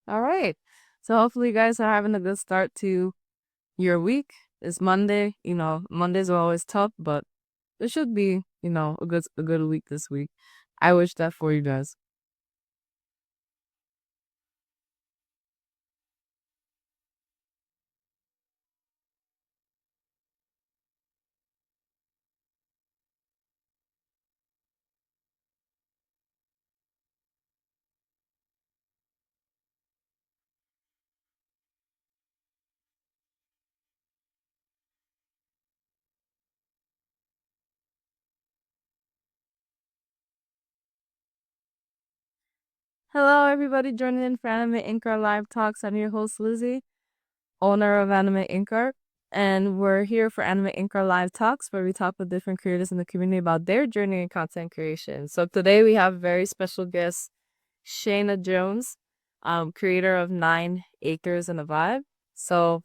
All right. So hopefully you guys are having a good start to your week. It's Monday. Mondays are always tough, but it should be, a good week this week. I wish that for you guys. Hello, everybody joining in for Anime Inkart Live Talks. I'm your host, Lizzie, owner of AnimeInkArt, and we're here for AnimeInkArt Live Talks, where we talk with different creators in the community about their journey in content creation. So today we have very special guest, Shayna Jones, creator of 9 Acres and a Vibe. So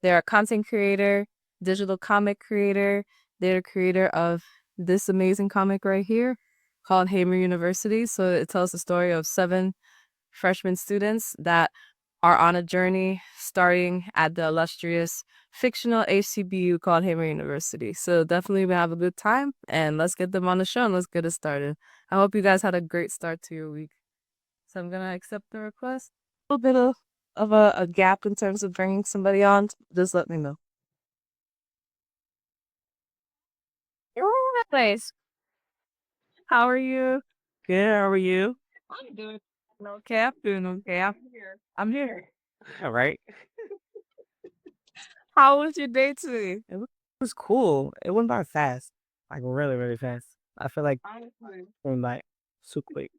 they're a content creator, digital comic creator. They're the creator of this amazing comic right here called Haymer University. So it tells the story of 7 freshman students that are on a journey starting at the illustrious fictional hcbu called Haymer University. So definitely we have a good time and let's get them on the show and let's get it started. I hope you guys had a great start to your week. So I'm gonna accept the request. A little bit of a gap in terms of bringing somebody on. Just let me know. Anyways, how are you? Good. How are you? I'm doing okay. I'm doing okay. I'm here. All right. How was your day today? Was cool. It went by fast. Like really, really fast. I feel like Honestly, it went by so quick.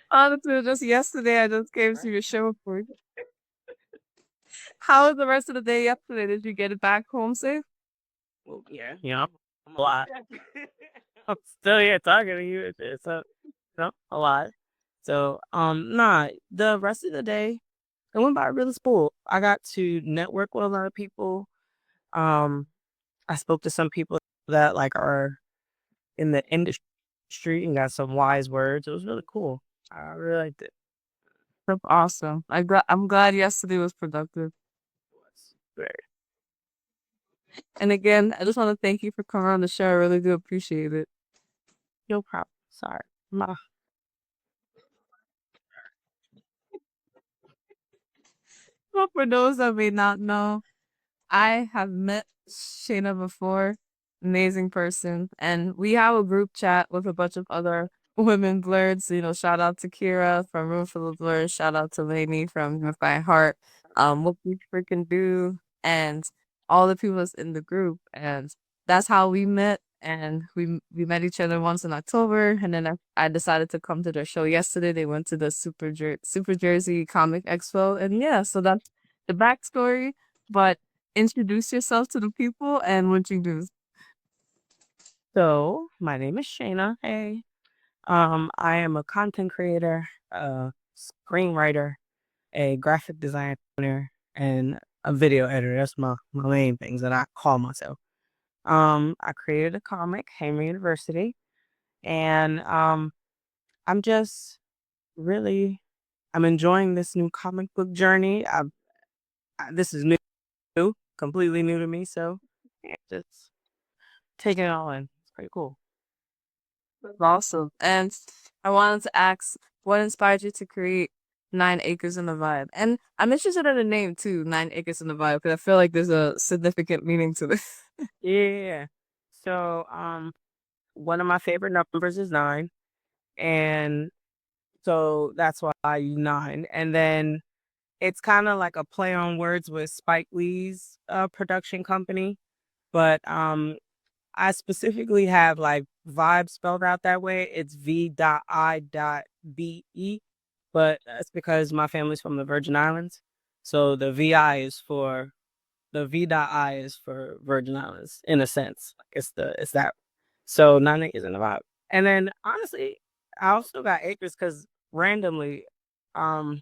honestly, just yesterday I just came to your show for. How was the rest of the day yesterday? Did you get it back home safe? Well, yeah. I'm a lot. I'm still here talking to you. It's a lot. So, nah, the rest of the day, it went by really spool. I got to network with a lot of people. Um, I spoke to some people that like are in the industry and got some wise words. It was really cool. I really liked it. That's awesome. I'm glad yesterday was productive. It was very And again, I just want to thank you for coming on the show. I really do appreciate it. no problem. Sorry. My Well, for those that may not know, I have met Shayna before. Amazing person. And we have a group chat with a bunch of other women blurs. Shout out to Kira from Room for the Blurs. Shout out to Lainey from With My Heart. What we freaking do. And all the people that's in the group. And that's how we met. And we met each other once in October. And then I decided to come to their show yesterday. They went to the Super Jersey Comic Expo. And yeah, so that's the backstory. But introduce yourself to the people and what you do. So my name is Shayna. Hey. I am a content creator, a screenwriter, a graphic designer, and a video editor. That's my main things that I call myself. I created a comic, Haymer University, and I'm just really I'm enjoying this new comic book journey. This is new, completely new to me, so yeah, just taking it all in. It's pretty cool. Awesome. And I wanted to ask, what inspired you to create 9 Acres in the Vibe? And I'm interested in the name too, 9 Acres in the Vibe, because I feel like there's a significant meaning to this. Yeah. So, one of my favorite numbers is 9, and so that's why I use 9. And then it's kind of like a play on words with Spike Lee's production company, but I specifically have like vibe spelled out that way. It's V.I.B.E. But that's because my family's from the Virgin Islands. So the V.I is for Virgin Islands in a sense. Like it's that. So 9 acres in the vibe. And then honestly, I also got acres because randomly, um,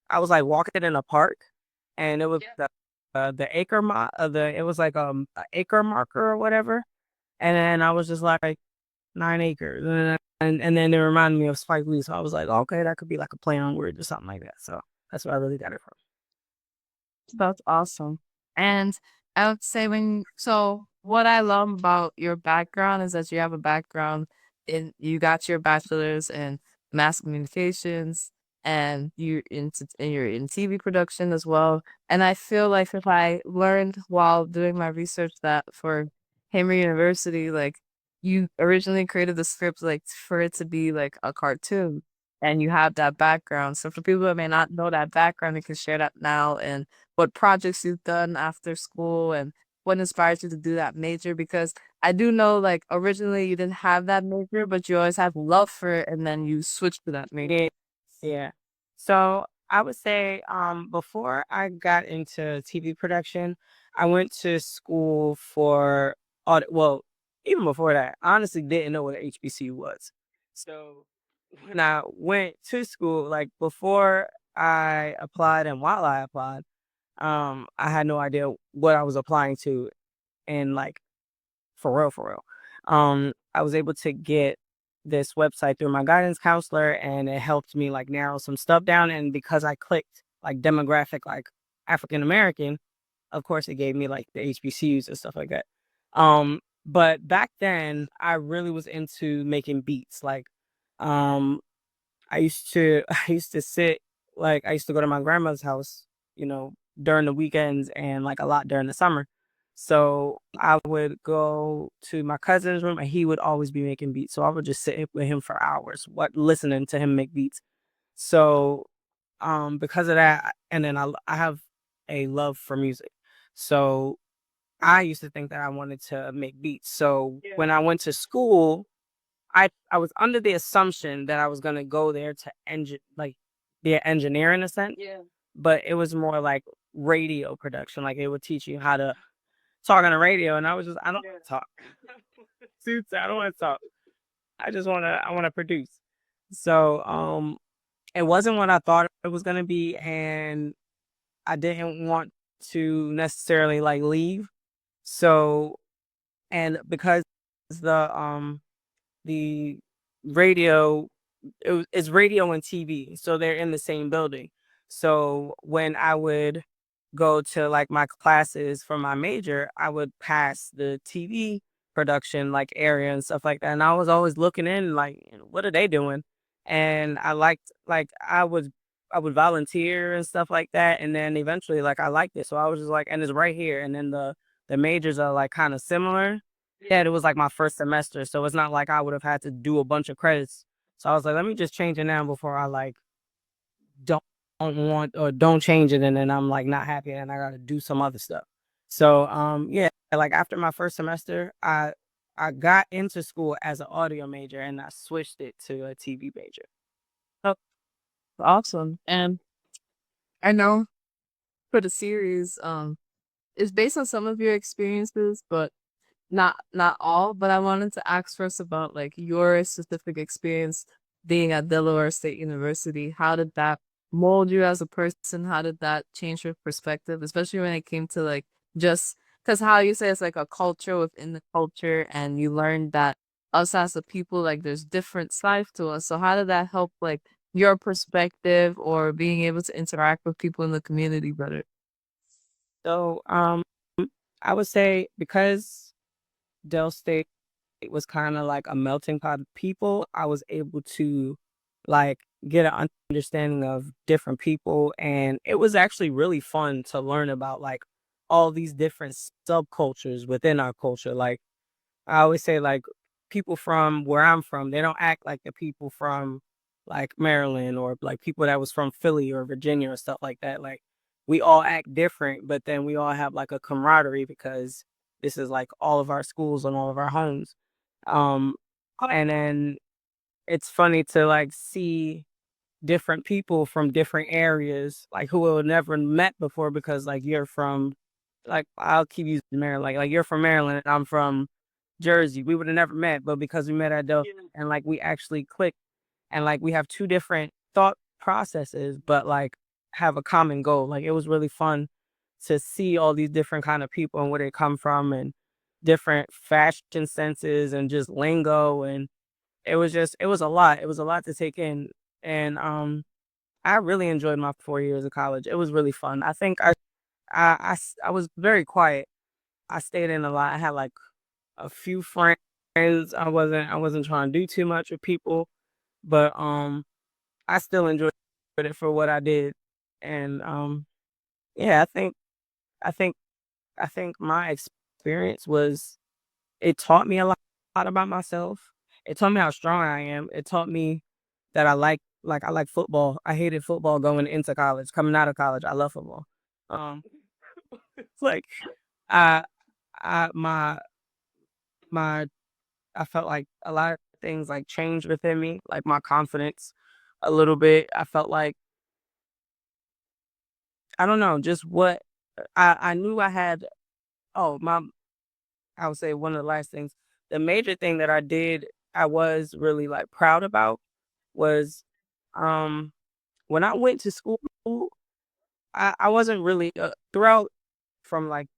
I was like walking in a park, and it was the acre the it was like a acre marker or whatever, and then I was just like 9 acres. And then it reminded me of Spike Lee. So I was like, okay, that could be like a play on words or something like that. So that's where I really got it from. That's awesome. And I would say so what I love about your background is that you have a background you got your bachelor's in mass communications and you're in TV production as well. And I feel like if I learned while doing my research that for Haymer University, like you originally created the script like for it to be like a cartoon and you have that background. So for people that may not know that background, you can share that now and what projects you've done after school and what inspired you to do that major because I do know like originally you didn't have that major, but you always had love for it and then you switched to that major. Yeah. Yeah. So I would say before I got into TV production, I went to school for well, even before that, I honestly didn't know what an HBCU was. So when I went to school, like before I applied and while I applied, I had no idea what I was applying to and like for real. I was able to get this website through my guidance counselor and it helped me like narrow some stuff down. And because I clicked like demographic, like African American, of course it gave me like the HBCUs and stuff like that. But back then I really was into making beats. Like, um, I used to sit like I used to go to my grandmother's house, you know, during the weekends and like a lot during the summer. So I would go to my cousin's room and he would always be making beats. So I would just sit with him for hours, what listening to him make beats. So because of that, and then I have a love for music. So I used to think that I wanted to make beats. So when I went to school, I was under the assumption that I was gonna go there to like be an engineer in a sense, but it was more like radio production. Like it would teach you how to talk on the radio, and I was just I don't want to talk. Suits, I don't want to talk. I wanna produce. So it wasn't what I thought it was gonna be, and I didn't want to necessarily like leave. So and because the radio it's radio and TV, so they're in the same building. So when I would go to like my classes for my major, I would pass the TV production like area and stuff like that. And I was always looking in like, what are they doing? And I liked like I would volunteer and stuff like that. And then eventually like I liked it. So I was just like, and it's right here. And then the majors are like kind of similar. Yeah, it was like my first semester. So it's not like I would have had to do a bunch of credits. So I was like, let me just change it now before I like don't want or don't change it and then I'm like not happy and I gotta do some other stuff. So yeah, like after my first semester, I got into school as an audio major and I switched it to a TV major. Oh, awesome. And I know for the series, it's based on some of your experiences, but not all, but I wanted to ask first about like your specific experience being at Delaware State University. How did that mold you as a person? How did that change your perspective, especially when it came to like just because how you say it's like a culture within the culture, and you learned that us as a people, like there's different sides to us. So how did that help like your perspective or being able to interact with people in the community better? So I would say because Del State was kind of like a melting pot of people, I was able to like get an understanding of different people. And it was actually really fun to learn about like all these different subcultures within our culture. Like I always say, like people from where I'm from, they don't act like the people from like Maryland or like people that was from Philly or Virginia or stuff like that. Like we all act different, but then we all have like a camaraderie because this is like all of our schools and all of our homes. Um, and then it's funny to like see different people from different areas, like who will never met before because like you're from like I'll keep using Maryland, like you're from Maryland and I'm from Jersey. We would have never met, but because we met at Del and like we actually clicked and like we have two different thought processes, but like have a common goal. Like it was really fun to see all these different kind of people and where they come from different fashion senses and just lingo, and it was a lot. It was a lot to take in, and I really enjoyed my 4 years of college. It was really fun. I think I was very quiet. I stayed in a lot. I had like a few friends. I wasn't trying to do too much with people, but I still enjoyed it for what I did. And yeah, I think I think my experience was it taught me a lot about myself. It taught me how strong I am. It taught me that I like football. I hated football going into college. Coming out of college, I love football. Um, it's like I I my I felt like a lot of things like changed within me, like my confidence a little bit. I felt like I don't know, just what I knew I had. Oh, my I would say one of the last things, the major thing that I did, I was really like proud about was um when I went to school, I wasn't really throughout from like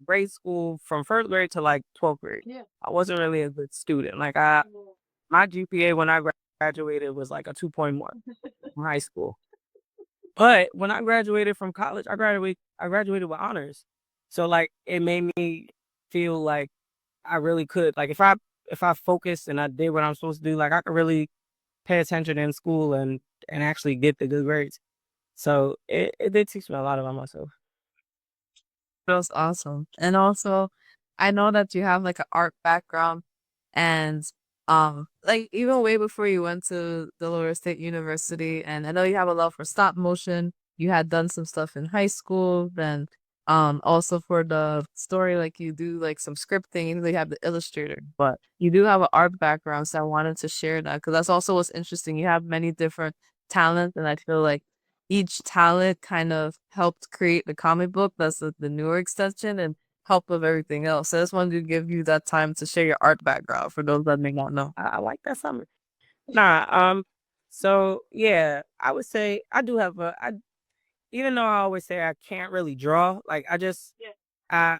grade school from first grade to like 12th grade. Yeah. I wasn't really a good student. Like my GPA when I graduated was like a 2.1 in high school. But when I graduated from college, I graduated with honors. So like it made me feel like I really could. Like if I focused and I did what I'm supposed to do, like I could really pay attention in school and actually get the good grades. So it did teach me a lot about myself. Feels awesome. And also, I know that you have like an art background and like even way before you went to Delaware State University, and I know you have a love for stop motion. You had done some stuff in high school, then also for the story, like you do like some scripting, and you have the illustrator, but you do have an art background, so I wanted to share that because that's also what's interesting. You have many different talents, and I feel like each talent kind of helped create the comic book that's the newer extension and help with everything else. So I just wanted to give you that time to share your art background for those that may not know. I like that summer. Nah, so yeah, I would say I do have I even though I always say I can't really draw, like I just I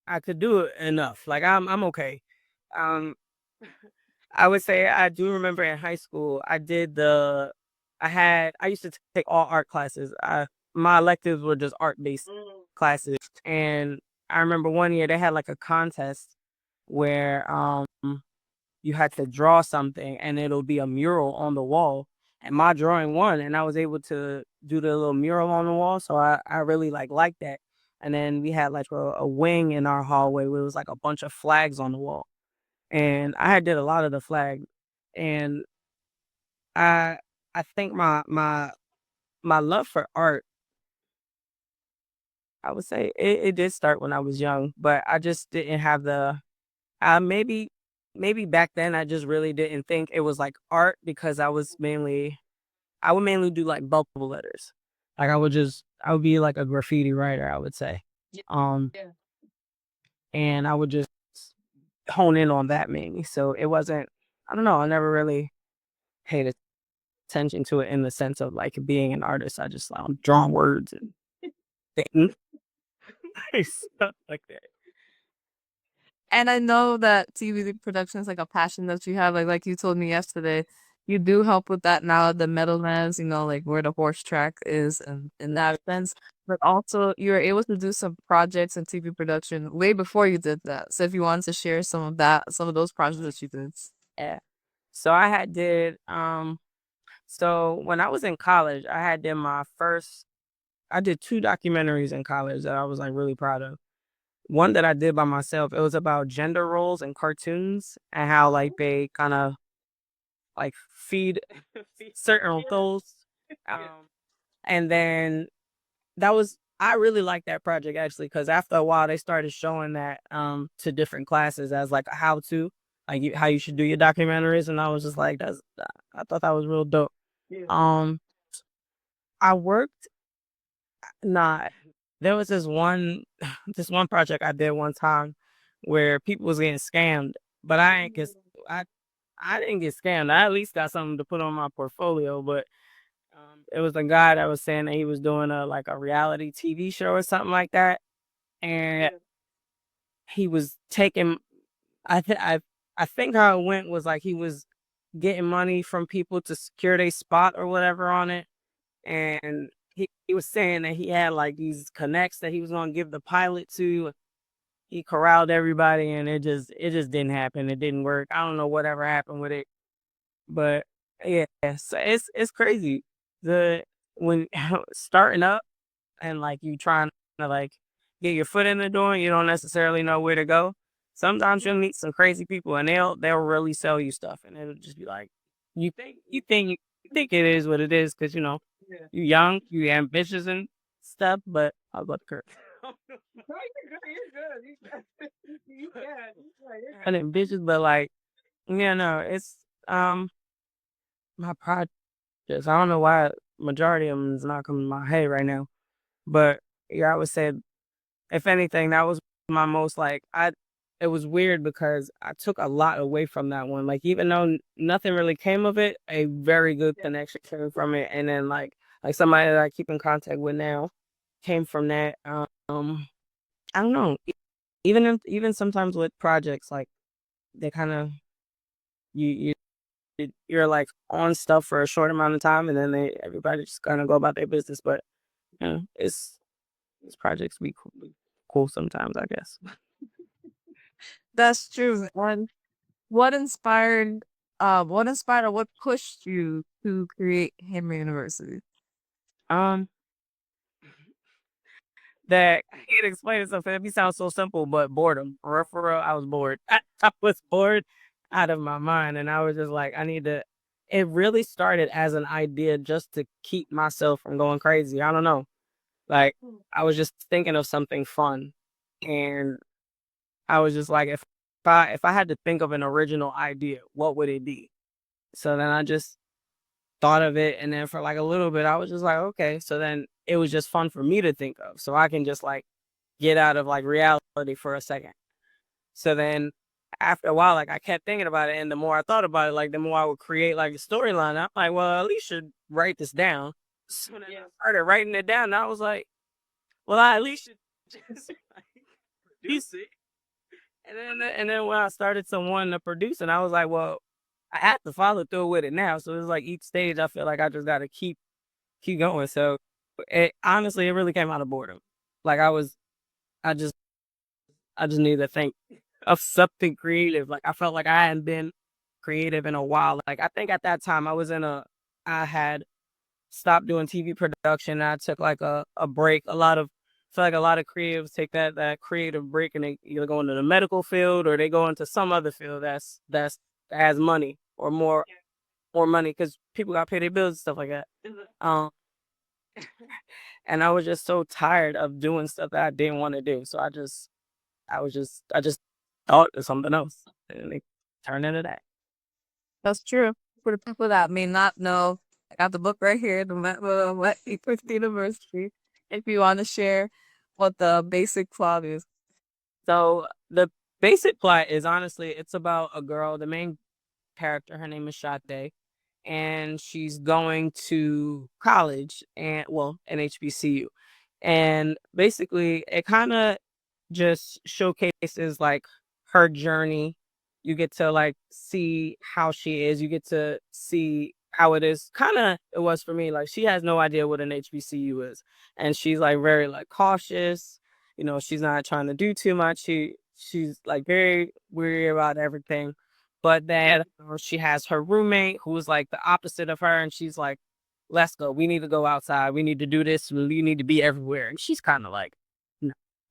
I could do it enough. Like I'm okay. Um I would say I do remember in high school, I used to take all art classes. My electives were just art based classes. And I remember one year they had like a contest where you had to draw something and it'll be a mural on the wall. And my drawing won and I was able to do the little mural on the wall. So I really liked that. And then we had like a wing in our hallway where it was like a bunch of flags on the wall, and I had did a lot of the flag, and I I think my love for art, I would say it did start when I was young, but I just didn't have the maybe back then I just really didn't think it was like art because I would mainly do like bubble letters. Like I would be like a graffiti writer, I would say. Um and I would just hone in on that mainly. So it wasn't I don't know, I never really paid attention to it in the sense of like being an artist. I just drawing words and things, stuff like that. And I know that TV production is like a passion that you have. Like you told me yesterday, you do help with that now at the Meadowlands, you know, like where the horse track is and in that sense. But also you were able to do some projects in TV production way before you did that. So if you wanted to share some of that, some of those projects that you did. Yeah. So I had did so when I was in college, I had did my first I did two documentaries in college that I was like really proud of. One that I did by myself, it was about gender roles in cartoons and how like they kind of like feed certain roles. Um, and then that was I really liked that project actually because after a while they started showing that to different classes as like a how to like how you should do your documentaries, and I was just like I thought that was real dope. Um, I worked not there was this one this one project I did one time where people was getting scammed, but I I didn't get scammed. I at least got something to put on my portfolio, but it was a guy that was saying that he was doing a like a reality TV show or something like that, and he was taking I th I think how it went was, like, he was getting money from people to secure their spot or whatever on it, and he was saying that he had, like, these connects that he was gonna give the pilot to. He corralled everybody, and it just didn't happen, it didn't work. I don't know whatever happened with it, but, yeah, so it's crazy. The when starting up and, like, you trying to, like, get your foot in the door and you don't necessarily know where to go. Sometimes you'll meet some crazy people and they'll really sell you stuff and it'll just be like, you think it is what it is because you young, you ambitious and stuff, but I was about to curse. And ambitious, but like, yeah, no, it's my projects. I don't know why majority of them is not coming to my head right now. But yeah, I would say if anything, that was my most like I it was weird because I took a lot away from that one. Like even though nothing really came of it, a very good connection came from it. And then like somebody that I keep in contact with now came from that. I don't know. Even sometimes with projects, like they kind of you you're like on stuff for a short amount of time, and then everybody just kind of go about their business. But it's these projects be cool sometimes, I guess. That's true. And what inspired or what pushed you to create Haymer University? Um, that I can't explain it. So it sounds so simple, but boredom. For real, I was bored. I was bored out of my mind, and I was just like, I need to. It really started as an idea just to keep myself from going crazy. I don't know. Like I was just thinking of something fun, and I was just like, if I had to think of an original idea, what would it be? So then I just thought of it, and then for like a little bit, I was just like, okay. So then it was just fun for me to think of, so I can just like get out of like reality for a second. So then after a while, like I kept thinking about it, and the more I thought about it, like the more I would create like a storyline. I'm like, well, at least should write this down. So then I started writing it down, and I was like, well, I at least should just like, produce it. And then when I started to want to produce it, I was like, well, I have to follow through with it now. So it's like each stage, I feel like I just got to keep going. So honestly, it really came out of boredom. Like I just, I just needed to think of something creative. Like I felt like I hadn't been creative in a while. Like I think at that time I had stopped doing TV production. I took like a break. I feel like a lot of creatives take that creative break and they either go into the medical field or they go into some other field that has money or more money because people got to pay their bills and stuff like that. Um, and I was just so tired of doing stuff that I didn't want to do. So I just thought of something else and it turned into that. That's true. For the people that may not know, I got the book right here, the Wet University. If you want to share what the basic plot is. So the basic plot is honestly it's about a girl. The main character, her name is Sade, and she's going to college and well, an HBCU. And basically it kind of just showcases like her journey. You get to like see how she is. You get to see how it is. Kind of it was for me. Like she has no idea what an HBCU is, and she's like very like cautious. She's not trying to do too much. She's like very weary about everything. But then she has her roommate who's like the opposite of her, and she's like, "Let's go. We need to go outside. We need to do this. We need to be everywhere." And she's kind of like,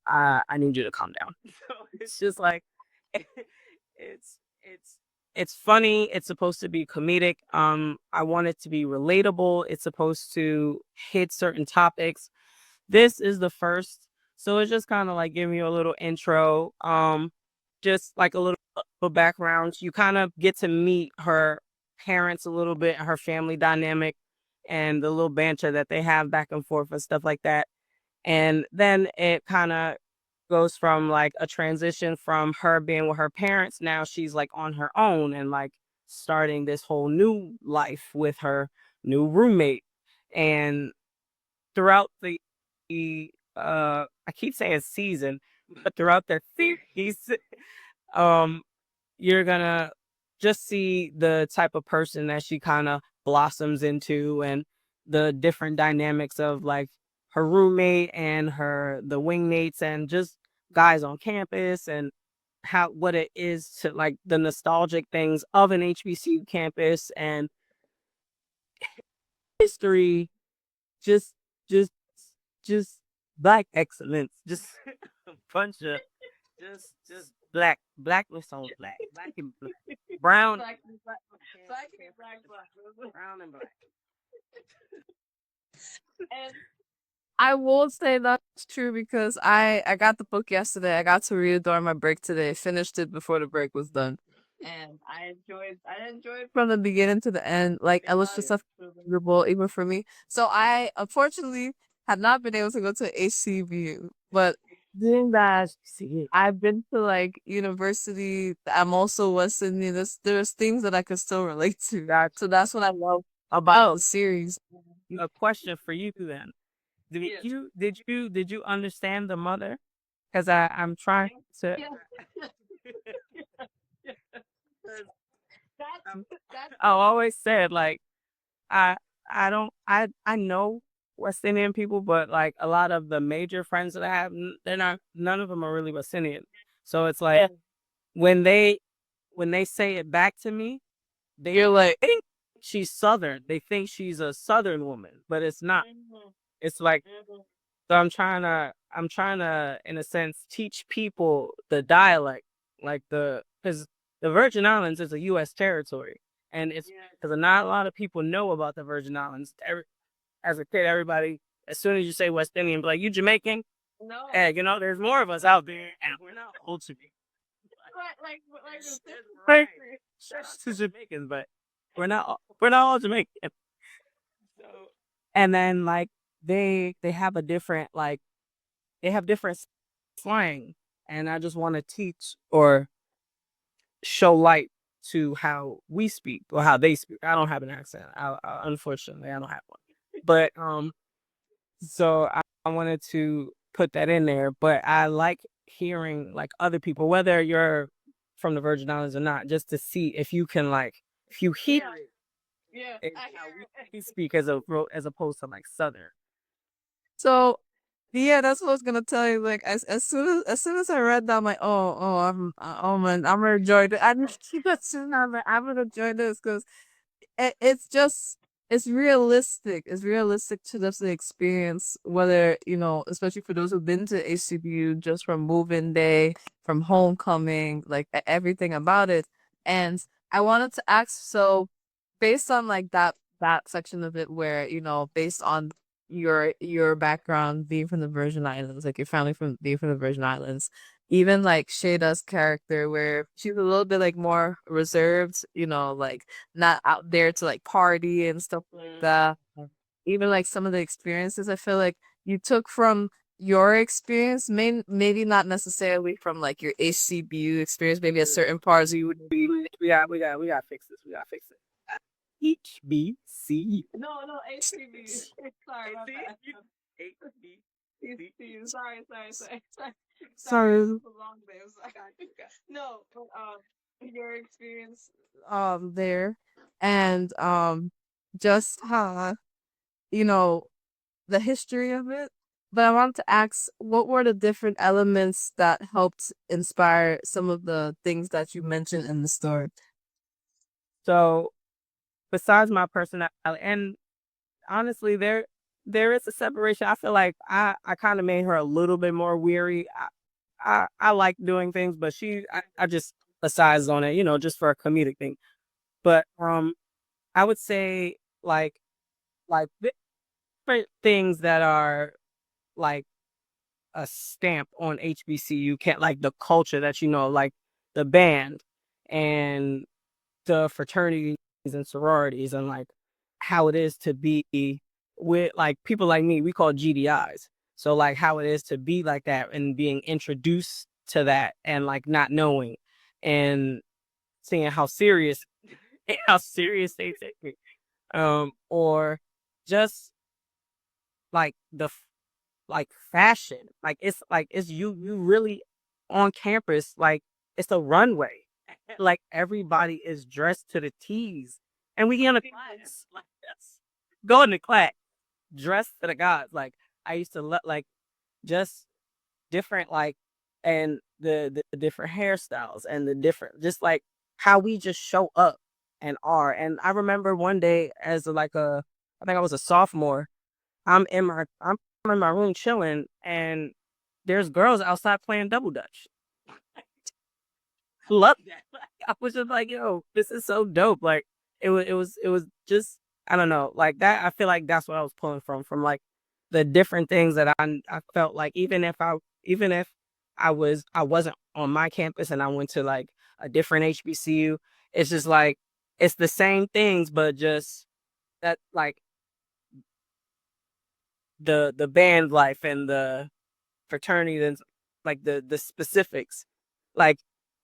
I need you to calm down. So it's just like it's it's it's funny. It's supposed to be comedic. I want it to be relatable. It's supposed to hit certain topics. This is the first, so it's just kind of like giving you a little intro. Just like a little background. You kind of get to meet her parents a little bit, her family dynamic, and the little banter that they have back and forth and stuff like that. And then it kind of goes from like a transition from her being with her parents. Now she's like on her own and like starting this whole new life with her new roommate. And throughout the I keep saying season, but throughout the series, um, you're gonna just see the type of person that she kind of blossoms into and the different dynamics of like her roommate and the wingmates and just guys on campus and how what it is to like the nostalgic things of an HBCU campus and history, just just just black excellence, just a bunch of just blackness on black and brown, brown and black. I will say that's true because I got the book yesterday. I got to read it during my break today. Finished it before the break was done. And I enjoyed from the beginning to the end. Like Ella's stuff relatable even for me. So I unfortunately had not been able to go to HCBU, but doing that, See I've been to like university. I'm also West Indian. There's things that I could still relate to. that So that's what I love about about the series. a question for you then. Did you understand the mother? Because I'm trying to. Um, I always said like I I don't I know West Indian people, but like a lot of the major friends that I have, they're not. None of them are really West Indian. So it's like when they say it back to me, they're like, think she's Southern. They think she's a Southern woman, but it's not. It's like so I'm trying to in a sense teach people the dialect, like because the Virgin Islands is a U.S. territory, and it's because not a lot of people know about the Virgin Islands. As a kid, everybody as soon as you say West Indian, be like you Jamaican. Hey, there's more of us out there, and we're not old to be right. To Jamaicans, but we're not all Jamaican. So, and then like they have a different like they have different slang, and I just want to teach or show light to how we speak or how they speak. I don't have an accent. Unfortunately, I don't have one. But so I wanted to put that in there. But I like hearing like other people, whether you're from the Virgin Islands or not, just to see if you can like if you hear it, how we speak as opposed to like Southern. So, yeah, that's what I was gonna tell you. Like, as soon as I read that, I'm like, oh man, I'm gonna enjoy it. I didn't keep it soon. I'm gonna enjoy this because it's just it's realistic. It's realistic to just the experience, whether especially for those who've been to HCBU just from moving day, from homecoming, like everything about it. And I wanted to ask, so based on like that section of it, where based on your background being from the Virgin Islands, like your family from being from the Virgin Islands, even like Shayda's character, where she's a little bit like more reserved, like not out there to like party and stuff like that. Even like some of the experiences I feel like you took from your experience, maybe not necessarily from like your HCBU experience, maybe at certain parts you would We got to fix this. We got to fix it. HBCU. no HCBU. Sorry about that. HBCU. Sorry, it was a long day. No, but your experience there, and just how you know the history of it. But I wanted to ask, what were the different elements that helped inspire some of the things that you mentioned in the story? So besides my personality, and honestly, there is a separation. I feel like I kind of made her a little bit more weary. I like doing things, but I just besides on it, just for a comedic thing. But I would say like different things that are like a stamp on HBCU can't like the culture that like the band and the fraternities and sororities and like how it is to be with like people like me, we call GDIs. So like how it is to be like that and being introduced to that and like not knowing and seeing how serious they take me. Or just like like fashion. Like it's you really on campus, like it's a runway. Like everybody is dressed to the T's. And we in a class. Like that's going to class, dressed to the gods. Like I used to like just different like and the different hairstyles and the different just like how we just show up and are. And I remember one day as like a I think I was a sophomore. I'm in my room chilling and there's girls outside playing double dutch. Love that. Like, I was just like, yo, this is so dope. Like it was just I don't know, like that I feel like that's what I was pulling from like the different things that I felt like even if I wasn't on my campus and I went to like a different HBCU, it's just like it's the same things but just that like the band life and the fraternity and like the specifics like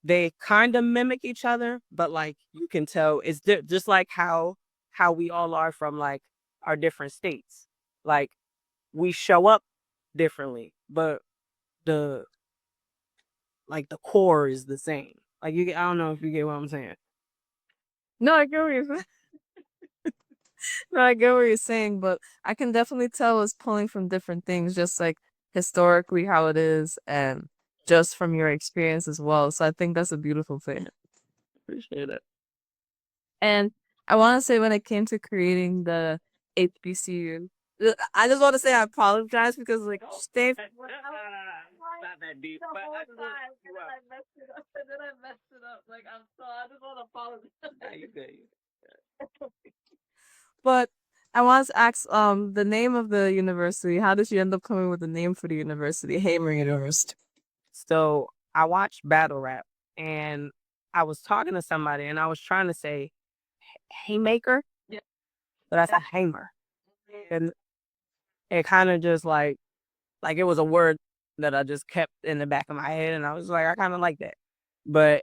they kind of mimic each other but like you can tell it's just like how we all are from like our different states like we show up differently but the like the core is the same like I don't know if you get what I'm saying. No, I get what you're saying. No, I get what you're saying, but I can definitely tell it's pulling from different things, just like historically how it is, and just from your experience as well. So I think that's a beautiful thing. Appreciate it. And I want to say when it came to creating the HBCU, I just want to say I apologize because like they Not that deep, the but whole I time, and then I messed it up, and then I messed it up. Like I'm so I just want to nah, apologize. you good. But I want to ask the name of the university. How did you end up coming with the name for the university, Haymer University? So I watched battle rap and I was talking to somebody and I was trying to say haymaker, Yeah. but I said hamer. And it kind of just like it was a word that I just kept in the back of my head and I was like, I kind of like that. But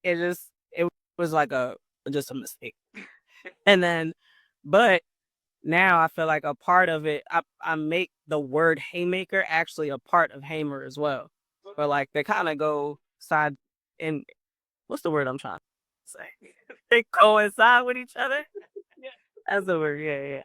it was like a just a mistake. And then but now I feel like a part of it, I make the word haymaker actually a part of hamer as well. But like they kind of go side in what's the word I'm trying to say? They coincide with each other. That's the word. Yeah, yeah.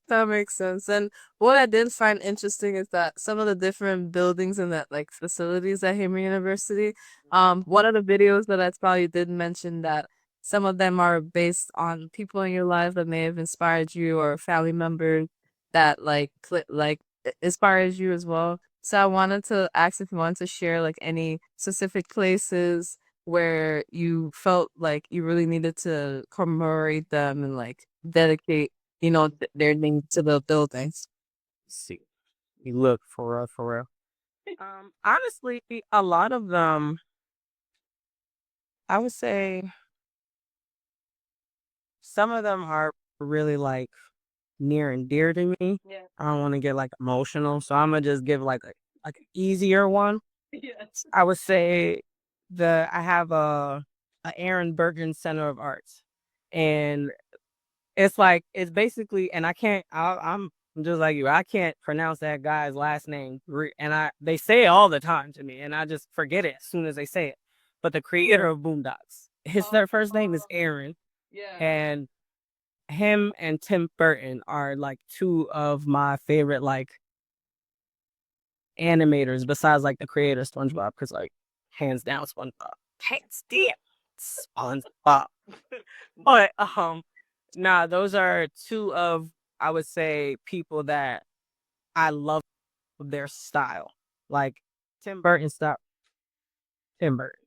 That makes sense. And what I did find interesting is that some of the different buildings and that like facilities at Haymer University, one of the videos that I probably did mention that some of them are based on people in your life that may have inspired you or family members that inspires you as well. So I wanted to ask if you wanted to share like any specific places where you felt like you really needed to commemorate them and like dedicate their name to the buildings. See, you look for real, for real. Honestly, a lot of them, I would say, some of them are really like near and dear to me. Yeah. I don't want to get like emotional, so I'm gonna just give like an easier one. Yes. I would say I have a Aaron Bergen Center of Arts, and it's like it's basically, and I'm just like you. I can't pronounce that guy's last name, and they say it all the time to me, and I just forget it as soon as they say it. But the creator of Boondocks, their first name is Aaron, Yeah. and him and Tim Burton are like two of my favorite like animators besides like the creator of SpongeBob, because like hands down SpongeBob. Hands down SpongeBob. But nah, those are two of I would say people that I love their style. Like Tim Burton style. Tim Burton.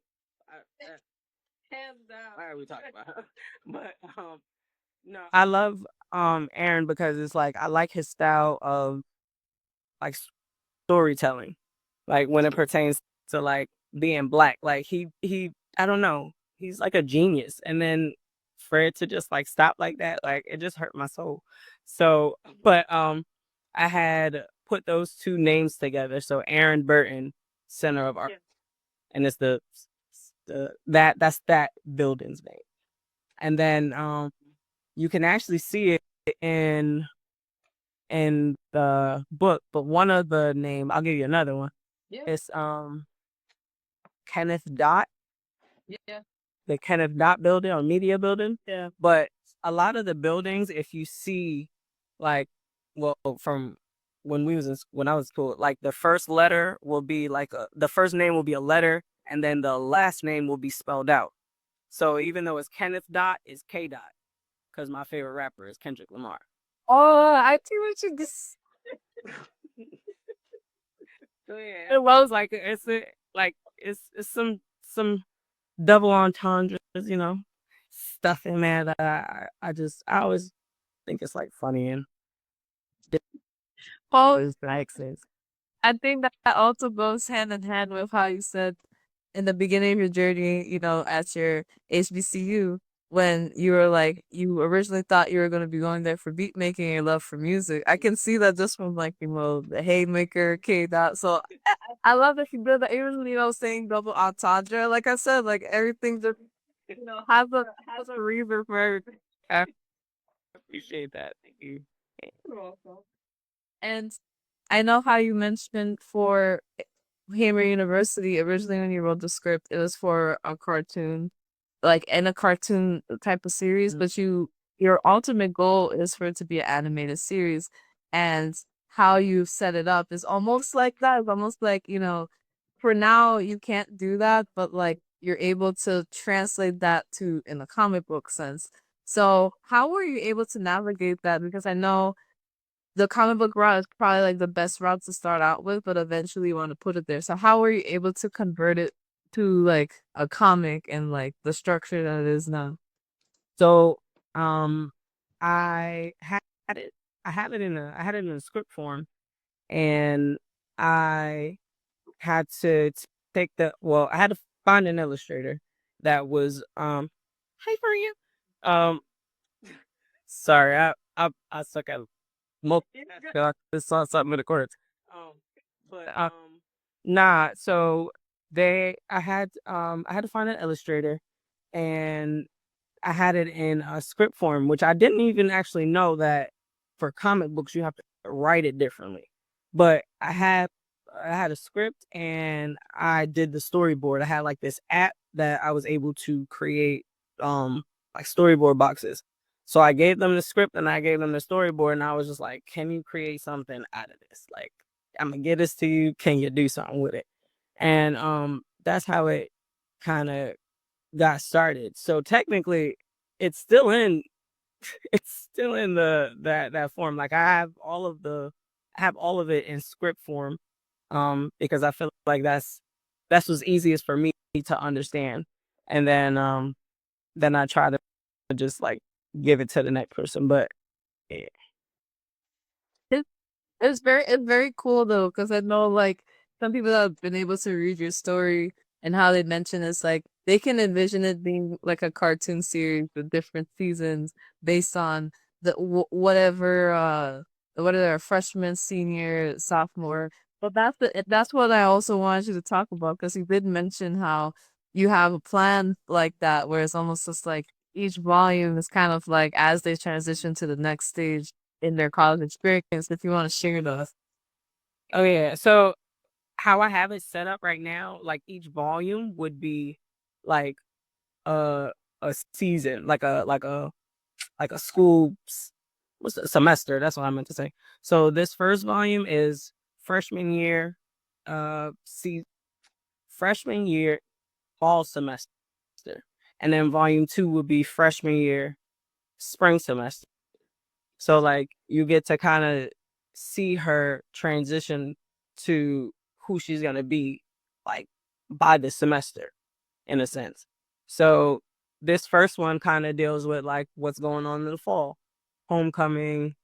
Hands down. Why are we talking about? But no, I love Aaron because it's like I like his style of like storytelling. Like when it pertains to like being black. Like he I don't know. He's like a genius. And then for it to just like stop like that, like it just hurt my soul. So but I had put those two names together. So Aaron Burton, Center of Art. Yeah. And it's that's that building's name. And then you can actually see it in in the book, but one of the name, I'll give you another one. Yeah. It's Kenneth Dot, Yeah. the Kenneth Dot building or media building. Yeah. But a lot of the buildings, if you see, like, well, from when I was in school, like the first letter will be like the first name will be a letter, and then the last name will be spelled out. So even though it's Kenneth Dot, it's K Dot, because my favorite rapper is Kendrick Lamar. Oh, I see what you just. So yeah, it was like it's some double entendres, stuff in there that I always think it's like funny and Oh, always likes it. I think that also goes hand in hand with how you said in the beginning of your journey, at your HBCU, when you were like, you originally thought you were going to be going there for beat making and your love for music. I can see that just from like, the Haymaker, K dot. So I love that you did that. Even, saying double entendre. Like I said, like everything just, has a reason for everything. I appreciate that. Thank you. You're welcome. And I know how you mentioned for Haymer University, originally when you wrote the script, it was for a cartoon, like in a cartoon type of series, but your ultimate goal is for it to be an animated series. And how you set it up is almost like that. It's almost like, for now you can't do that, but like you're able to translate that to in a comic book sense. So how were you able to navigate that? Because I know the comic book route is probably like the best route to start out with, but eventually you want to put it there. So how were you able to convert it to like a comic and like the structure that it is now? So, I had it. I had it in a script form, and I had to take I had to find an illustrator that was hey for you. Um, sorry, I suck at multi. I just saw something in the corner. Um, but nah. So I had to find an illustrator, and I had it in a script form, which I didn't even actually know that for comic books you have to write it differently. But I had a script and I did the storyboard. I had like this app that I was able to create like storyboard boxes. So I gave them the script and I gave them the storyboard and I was just like, "Can you create something out of this? Like I'm gonna get this to you. Can you do something with it?" And that's how it kind of got started. So technically, it's still in it's still in that form. Like I have all of it in script form, because I feel like that's what's easiest for me to understand. And then I try to just like give it to the next person. But yeah. It's very cool though, because I know like some people that have been able to read your story and how they mention it's like they can envision it being like a cartoon series with different seasons based on whatever their freshman, senior, sophomore. But that's what I also wanted you to talk about because you did mention how you have a plan like that where it's almost just like each volume is kind of like as they transition to the next stage in their college experience if you want to share those. Oh yeah. So how I have it set up right now, like each volume would be like a season, like a what's the semester? That's what I meant to say. So this first volume is freshman year, see freshman year fall semester, and then volume two would be freshman year spring semester. So like you get to kind of see her transition to who she's gonna be, like by the semester, in a sense. So this first one kind of deals with like what's going on in the fall, homecoming,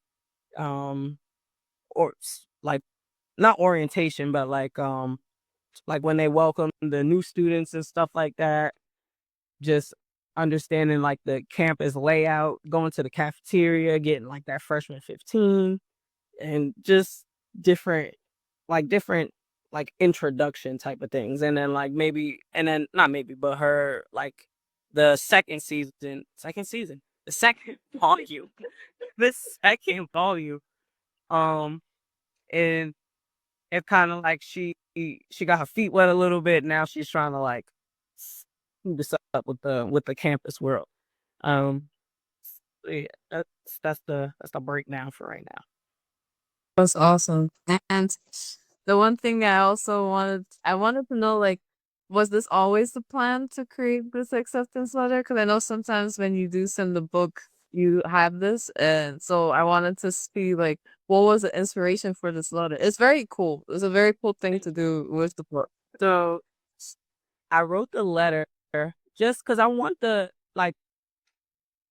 um, or like not orientation, but like when they welcome the new students and stuff like that. Just understanding like the campus layout, going to the cafeteria, getting like that freshman 15, and just different different like introduction type of things. And then like maybe and then not maybe but her like the second season the second volume the second volume Um, and it's kind of like she got her feet wet a little bit. Now she's trying to like keep this up with the campus world. Um, yeah, that's the breakdown for right now. That's awesome. And the one thing that I wanted to know, like, was this always the plan to create this acceptance letter? Because I know sometimes when you do send the book, you have this, and so I wanted to see, like, what was the inspiration for this letter? It's very cool. It's a very cool thing to do with the book. So I wrote the letter just because I want the like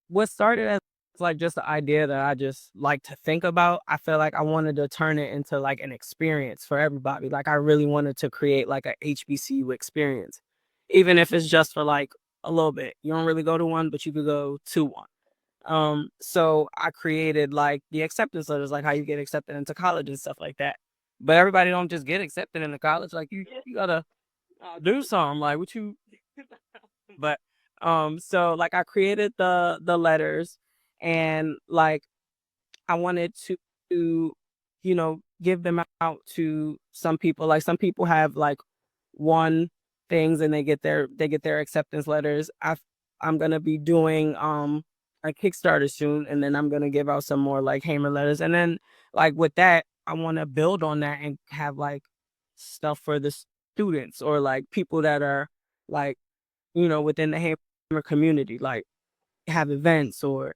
what started as like just the idea that I just like to think about. I feel like I wanted to turn it into like an experience for everybody. Like I really wanted to create like a HBCU experience, even if it's just for like a little bit. You don't really go to one, but you could go to one. So I created like the acceptance letters, like how you get accepted into college and stuff like that. But everybody don't just get accepted into college. Like you gotta do something. Like what you but so like I created the letters and like I wanted to give them out to some people. Like some people have like one things and they get their acceptance letters. I'm gonna be doing a Kickstarter soon, and then I'm gonna give out some more like Haymer letters. And then like with that, I wanna build on that and have like stuff for the students or like people that are like within the Haymer community, like have events or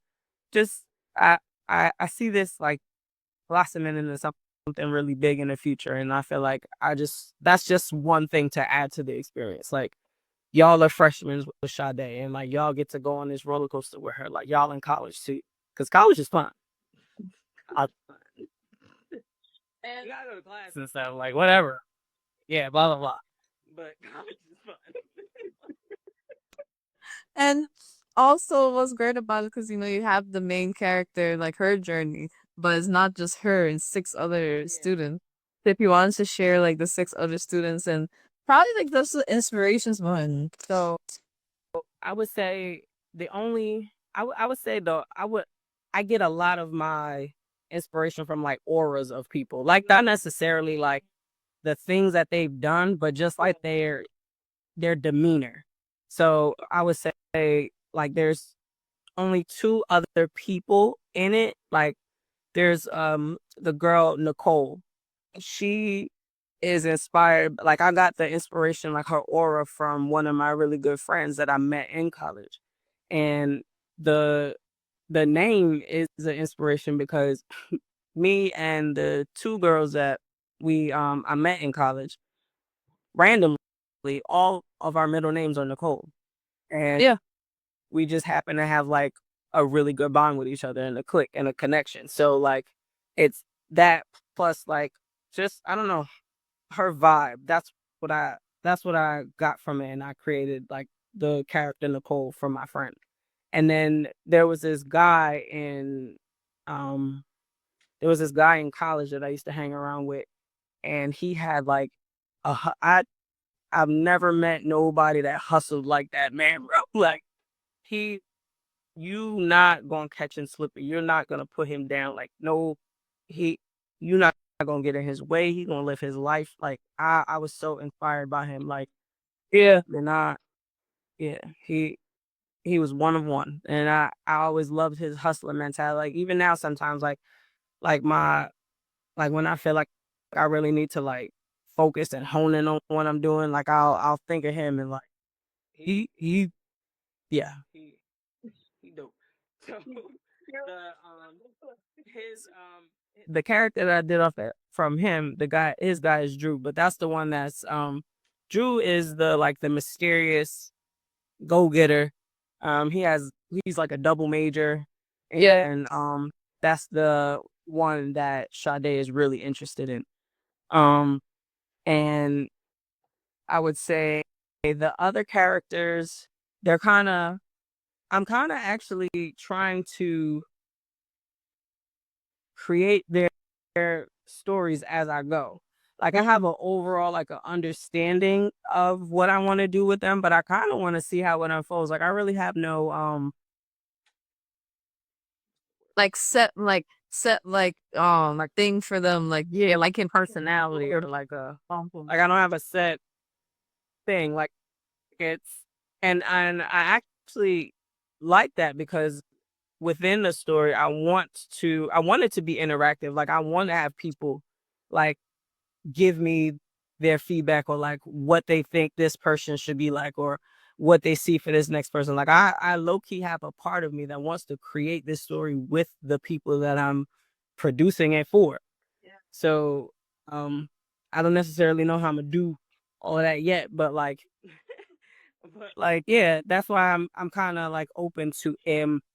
just I I see this like blossoming into something really big in the future, and I feel like that's just one thing to add to the experience. Like y'all are freshmen with Sade, and like y'all get to go on this roller coaster with her. Like y'all in college too, because college is fun. I, you gotta go to class and stuff, like whatever. Yeah, blah blah blah. But college is fun. And also, what's great about it, because you have the main character, like her journey, but it's not just her and six other Yeah. students. If you wanted to share like the six other students and probably like that's the inspirations one. So I would say I would say though I get a lot of my inspiration from like auras of people. Like not necessarily like the things that they've done, but just like their demeanor. So I would say like there's only two other people in it. Like there's the girl Nicole. She is inspired, like I got the inspiration, like her aura from one of my really good friends that I met in college. And the the name is the inspiration because me and the two girls that we I met in college randomly, all of our middle names are Nicole. And yeah, we just happen to have like a really good bond with each other and a click and a connection. So like it's that plus like just I don't know, her vibe. What I that's what I got from it, and I created like the character Nicole from my friend. And then um there was this guy in college that I used to hang around with, and he had like I've never met nobody that hustled like that man, bro. Like he you not gonna catch and slip it. You're not gonna put him down. Like no, he you not gonna get in his way. He gonna live his life. Like I was so inspired by him. Like yeah, and yeah he was one of one, and I always loved his hustler mentality. Like even now, sometimes like my like when I feel like I really need to like focus and hone in on what I'm doing, like I'll think of him and like he yeah he dope. So his the character that I did from him, his guy is Drew, but that's the one that's Drew is the like the mysterious go getter. He's like a double major, yeah. and that's the one that Sade is really interested in. Um and I would say the other characters, they're I'm kind of actually trying to create their stories as I go. Like I have an overall like an understanding of what I want to do with them, but I kind of want to see how it unfolds. Like I really have no Like set like thing for them, like Yeah, like in personality or like like I don't have a set thing. Like it's and I actually like that because within the story I want it to be interactive. Like I want to have people like give me their feedback or like what they think this person should be like or what they see for this next person. Like I low key have a part of me that wants to create this story with the people that I'm producing it for. So um I don't necessarily know how I'm gonna do all that yet, but like yeah, that's why I'm kind of like open to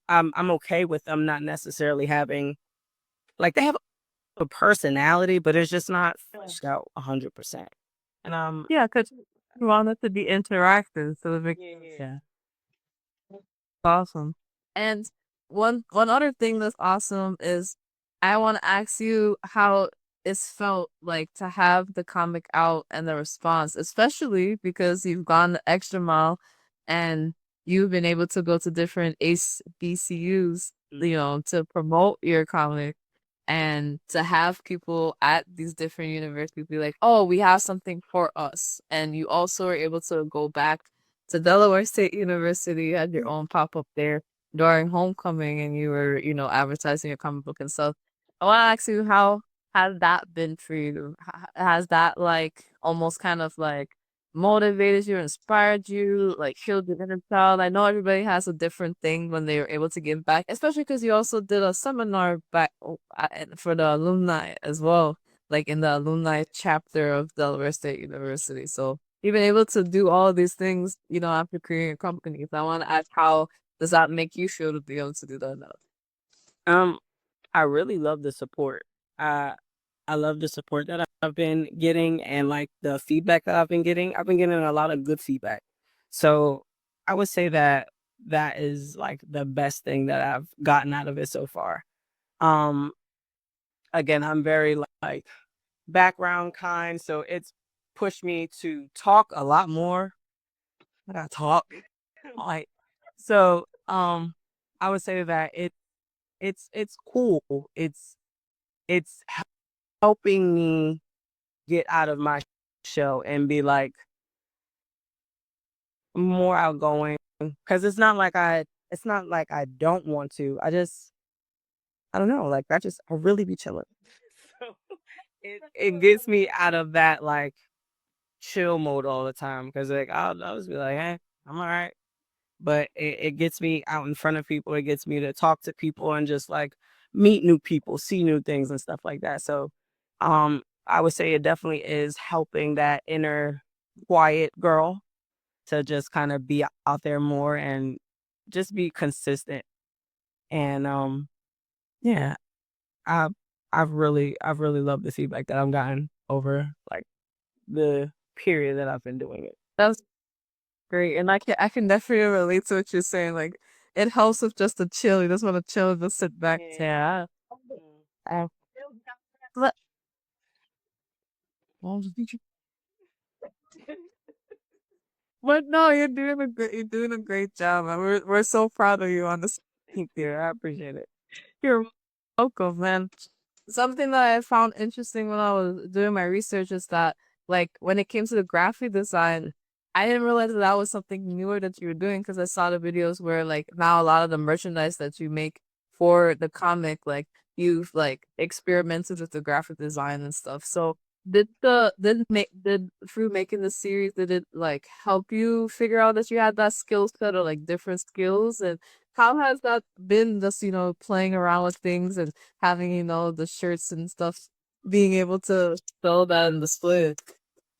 I'm okay with them not necessarily having like they have a personality, but it's just not fleshed out 100%. And yeah, because you want it to be interactive, so it makes yeah. yeah, awesome. And one other thing that's awesome is I want to ask you how it's felt like to have the comic out and the response, especially because you've gone the extra mile and you've been able to go to different HBCUs, you know, to promote your comic and to have people at these different universities be like, oh, we have something for us. And you also are able to go back to Delaware State University, had your own pop up there during homecoming, and you were, you know, advertising your comic book and stuff. I want to ask you, how has that been for you? Has that like almost kind of like motivated you, inspired you, like healed your inner child? I know everybody has a different thing when they are able to give back, especially because you also did a seminar back for the alumni as well, like in the alumni chapter of Delaware State University. So you've been able to do all these things, you know, after creating a company. So I want to ask, how does that make you feel to be able to do that now? Um, I really love the support. Uh, I love the support that I've been getting and like the feedback that I've been getting. I've been getting a lot of good feedback. So I would say that that is like the best thing that I've gotten out of it so far. Um, again, I'm very like background kind, so it's pushed me to talk a lot more. I gotta talk. Like so I would say that it's cool. It's helping me get out of my shell and be like more outgoing because it's not like I don't want to. I don't know, like I really be chilling. So it gets me out of that like chill mode all the time because like I'll just be like, hey, I'm all right. But it gets me out in front of people. It gets me to talk to people and just like meet new people, see new things and stuff like that. So I would say it definitely is helping that inner quiet girl to just kind of be out there more and just be consistent. And yeah, I I've really loved the feedback that I've gotten over like the period that I've been doing it. That's great. And I can definitely relate to what you're saying. Like it helps with just a chill. You just want to chill, just sit back. Yeah. Uh, but, but no, you're doing a great job. And we're so proud of you on this. Thank you. I appreciate it. You're welcome, man. Something that I found interesting when I was doing my research is that, like, when it came to the graphic design, I didn't realize that that was something newer that you were doing because I saw the videos where, like, now a lot of the merchandise that you make for the comic, like, you've like experimented with the graphic design and stuff. So did through making the series, did it like help you figure out that you had that skill set or like different skills? And how has that been, just, you know, playing around with things and having, you know, the shirts and stuff, being able to sell that and display it?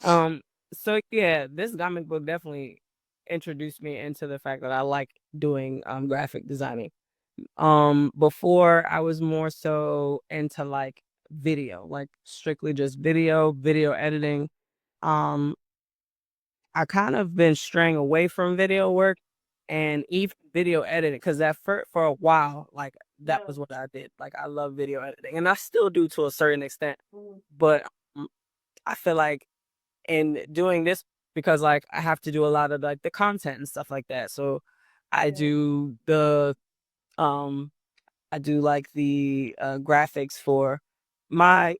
Um, so yeah, this comic book definitely introduced me into the fact that I like doing graphic designing. Before I was more so into like video, like strictly just video editing. Um, I kind of been straying away from video work and even video editing because that for a while, like that was what I did. Like I love video editing and I still do to a certain extent, but um, I feel like in doing this because like I have to do a lot of like the content and stuff like that. So I do the um I do like the graphics for my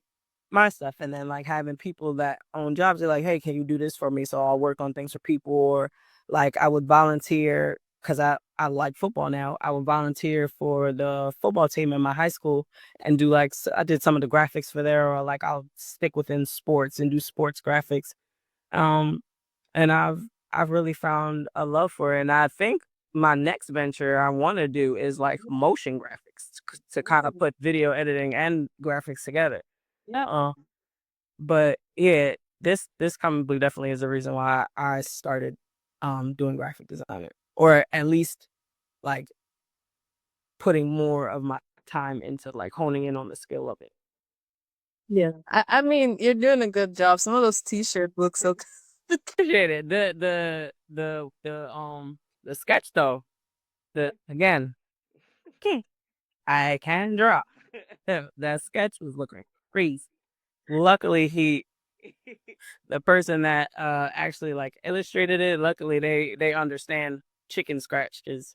my stuff, and then like having people that own jobs, they're like, "Hey, can you do this for me?" So I'll work on things for people, or like I would volunteer because I like football now. I would volunteer for the football team in my high school and do like I did some of the graphics for there, or like I'll stick within sports and do sports graphics. Um, and I've really found a love for it, and I think my next venture I want to do is like motion graphics to kind of put video editing and graphics together. Uh, but yeah, this comic book definitely is the reason why I started doing graphic design, or at least like putting more of my time into like honing in on the skill of it. Yeah. I mean, you're doing a good job. Some of those t-shirt look so Appreciate it. The sketch though, the again, I can draw. That sketch was looking crazy. Luckily, the person that actually like illustrated it. Luckily, they understand chicken scratch because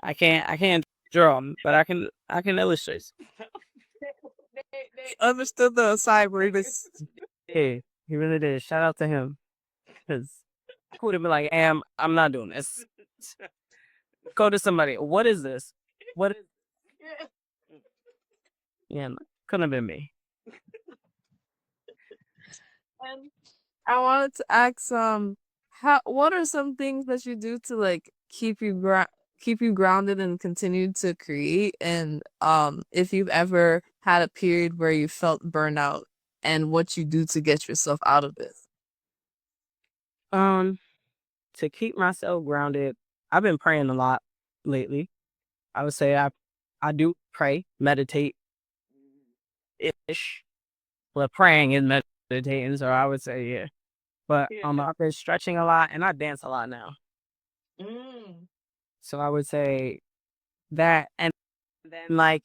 I can't draw 'em, but I can illustrate. they understood the side where it was. Hey, he really did. Shout out to him because I would have been like, I'm not doing this. Go to somebody. What is this? What is? Yeah, no, couldn't have been me. And I wanted to ask, how what are some things that you do to like keep you grounded and continue to create? And if you've ever had a period where you felt burnout and what you do to get yourself out of it. Um, to keep myself grounded, I've been praying a lot lately. I would say I do pray, meditate ish. Well, praying is meditating, so I would say yeah. But I've been stretching a lot and I dance a lot now. Mm. So I would say that, and then like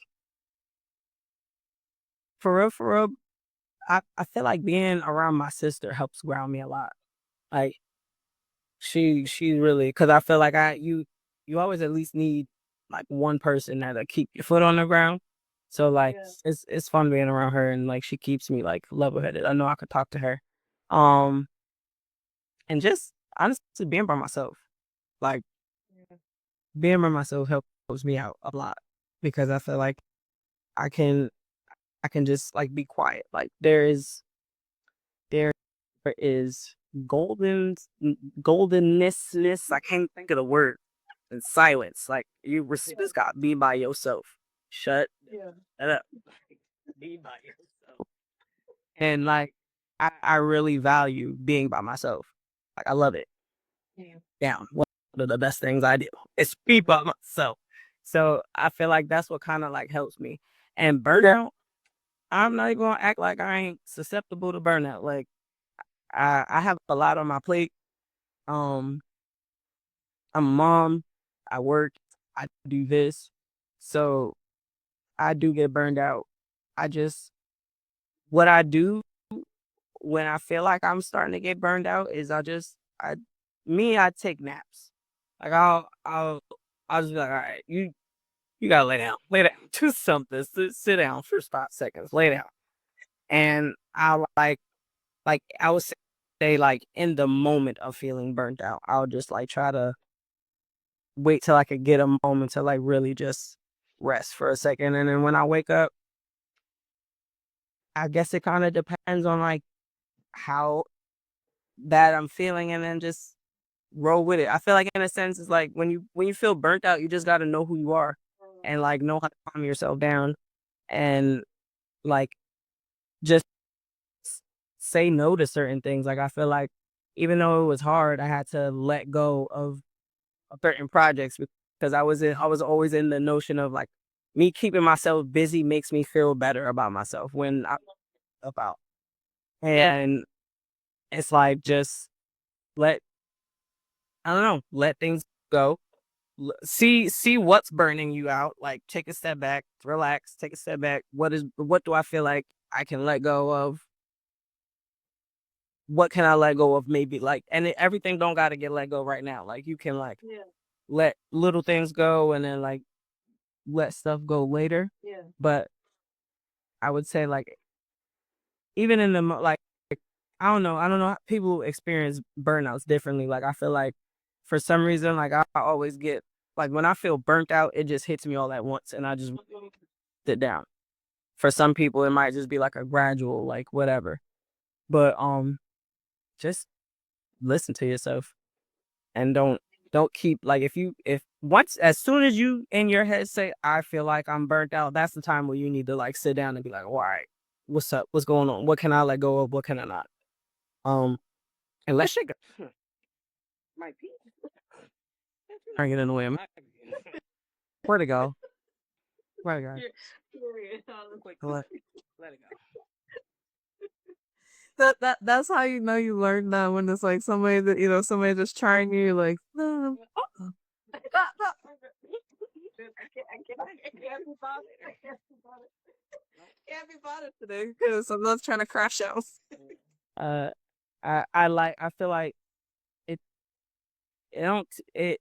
for real, I feel like being around my sister helps ground me a lot. Like she really, because I feel like you always at least need like one person that'll keep your foot on the ground. So like Yeah. it's fun being around her, and like she keeps me like level headed. I know I could talk to her. Um and just honestly being by myself. Like being by myself helps me out a lot because I feel like I can I can just like be quiet. Like there is goldenness. I can't think of the word. And silence. Like just gotta be by yourself. Shut Yeah. that up. Be by yourself. And like I really value being by myself. Like I love it. Yeah. Down. One of the best things I do is be by myself. So I feel like that's what kind of like helps me. And burnout, I'm not even gonna act like I ain't susceptible to burnout. Like I have a lot on my plate. Um, I'm a mom. I work. I do this. So I do get burned out. I just what I do when I feel like I'm starting to get burned out is I take naps. Like I'll just be like, all right, you gotta lay down, do something, sit down for 5 seconds, lay down, and I like I would say like in the moment of feeling burnt out, I'll just like try to wait till I could get a moment to like really just rest for a second, and then when I wake up, I guess it kind of depends on like how bad I'm feeling, and then just roll with it. I feel like in a sense, it's like when you feel burnt out, you just got to know who you are, and like know how to calm yourself down, and like just say no to certain things. Like I feel like even though it was hard, I had to let go of certain projects because I was always in the notion of like me keeping myself busy makes me feel better about myself when I about and it's like just let I don't know, let things go. See what's burning you out. Like take a step back, relax, take a step back. What do I feel like I can let go of? What can I let go of? Maybe like, and everything don't got to get let go right now. Like you can like Yeah. let little things go, and then like let stuff go later. But I would say like even in the like I don't know how people experience burnouts differently. Like I feel like for some reason like I always get like when I feel burnt out, it just hits me all at once and I just sit down. For some people it might just be like a gradual like whatever. But just listen to yourself and don't keep like if once as soon as you in your head say I feel like I'm burnt out, that's the time where you need to like sit down and be like, all right, what's up? What's going on? What can I let go of? What can I not? Um, and let's shake it. My piece. Trying to get in the way of my where to go? Where to go? Let it go. That's how you know you learn that when it's like somebody that somebody just trying you like no. Can't be bothered today because I'm not trying to crash out. Uh, I feel like it it don't it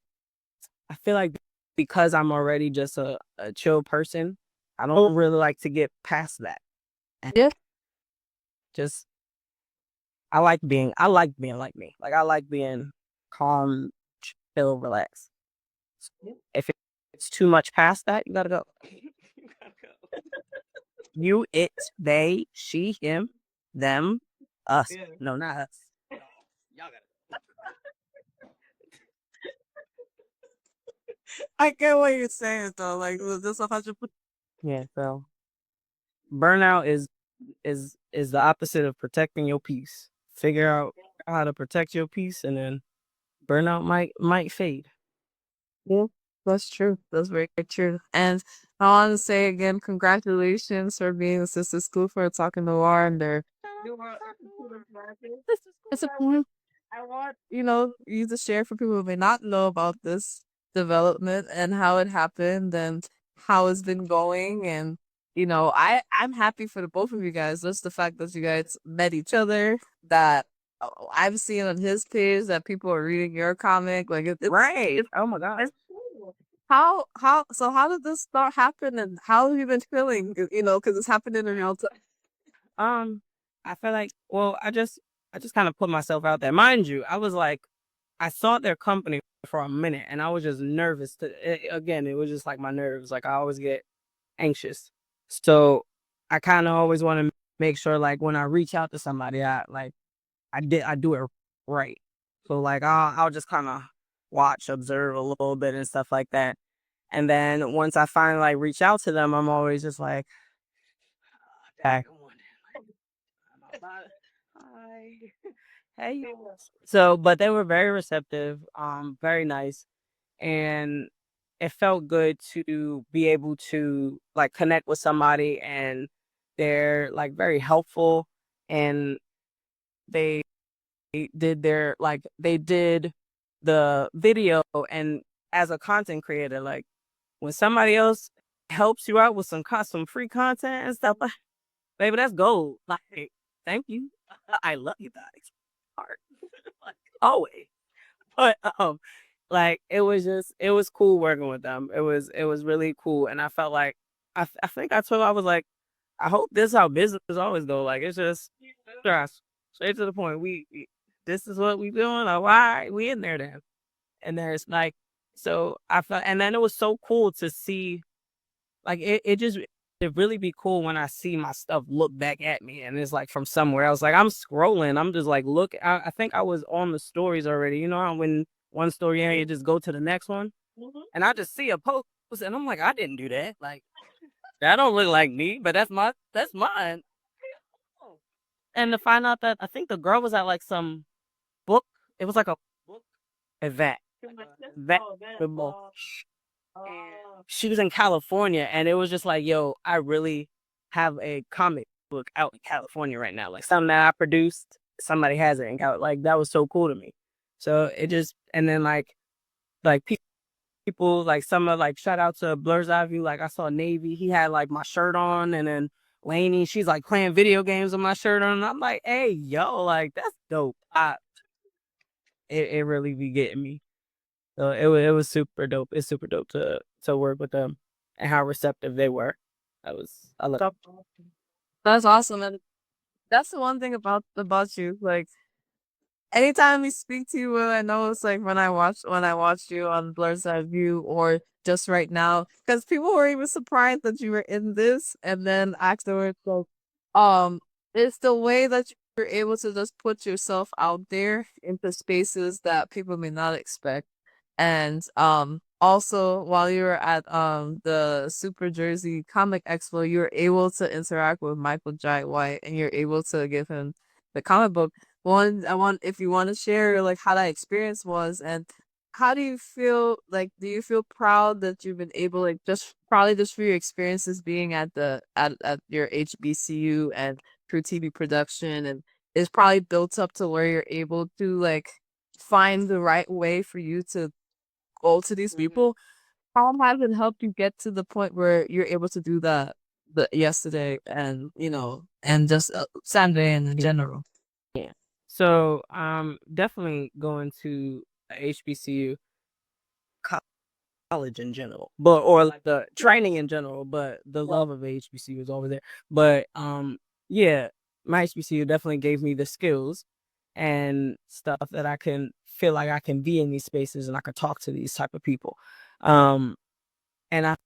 I feel like because I'm already just a chill person, I don't really like to get past that. And Yeah. just I like being like me. Like I like being calm, chill, relaxed. If it's too much past that, you gotta go. You gotta go. You, it, they, she, him, them, us. Yeah. No, not us. Y'all gotta. I get what you're saying though. Like this 100%. Yeah. So burnout is the opposite of protecting your peace. Figure out how to protect your peace, and then burnout might fade. Yeah, that's true. That's very true. And I want to say again, congratulations for being a sister school for talking noir and their it's a point. I want, you to share for people who may not know about this development and how it happened and how it's been going. And, I'm happy for the both of you guys. Just the fact that you guys met each other, that I've seen on his page that people are reading your comic. Like, Right. Oh my god. it's cool. How did this start happen and how have you been feeling? Because it's happening in real time. Um, I feel like well, I just kind of put myself out there. Mind you, I was like I saw their company for a minute and I was just nervous again, it was just like my nerves. Like I always get anxious. So I kind of always want to make sure like when I reach out to somebody, I do it right. So like I'll just kind of watch, observe a little bit and stuff like that. And then once I finally like reach out to them, I'm always just like, "Dag, hi, hey." So, but they were very receptive, very nice, and it felt good to be able to like connect with somebody, and they're like very helpful, and they they did the video, and as a content creator, like when somebody else helps you out with some free content and stuff, baby, that's gold. Like, thank you. I love you guys. Heart. Like, always. But like it was cool working with them. It was really cool. And I felt like I think I told I was like, I hope this is how business always go. Like it's just straight to the point. This is what we doing. Like, why we in there then? And there's like so I felt and then it was so cool to see like it really be cool when I see my stuff look back at me and it's like from somewhere else. Like I'm scrolling, I'm just like look. I think I was on the stories already. You know how when one story area you just go to the next one, and I just see a post and I'm like, I didn't do that. Like that don't look like me, but that's mine. And to find out that I think the girl was at like some book. It was like a book event. Event. And she was in California, and it was just like, yo, I really have a comic book out in California right now. Like something that I produced, somebody has it in like that was so cool to me. So it just and then like people like some of like shout out to Blur's Eye View. Like I saw Navy, he had like my shirt on, and then Lainey, she's like playing video games with my shirt on. And I'm like, hey, yo, like that's dope. It really be getting me. So it was super dope. It's super dope to work with them. and how receptive they were. I love. That's awesome. And that's the one thing about you. Like anytime we speak to you, Will, I know it's like when I watched you on Blur's Eye View or just right now, because people were even surprised that you were in this, and then afterwards, like, um, it's the way that you're able to just put yourself out there into spaces that people may not expect. And also while you were at the Super Jersey Comic Expo, you were able to interact with Michael Jai White and you're able to give him the comic book. One, I want if you want to share like how that experience was and how do you feel like do you feel proud that you've been able like just probably just for your experiences being at at your HBCU and through TV production and it's probably built up to where you're able to like find the right way for you to go to these people. How has it helped you get to the point where you're able to do that the yesterday and and just Sunday and in general? Yeah. So definitely going to a HBCU college in general, but or like the training in general, but the love of HBCU is over there. But yeah, my HBCU definitely gave me the skills and stuff that I can feel like I can be in these spaces and I can talk to these type of people. Um, and I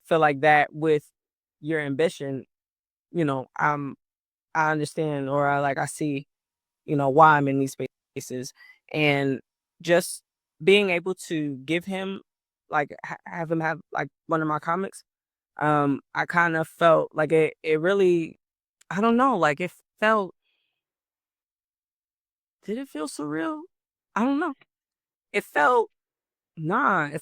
feel like that with your ambition, you know, I understand or I see, why I'm in these spaces and just being able to give him like have him have like one of my comics. I kind of felt like it really I don't know, like it felt did it feel surreal? I don't know. It felt it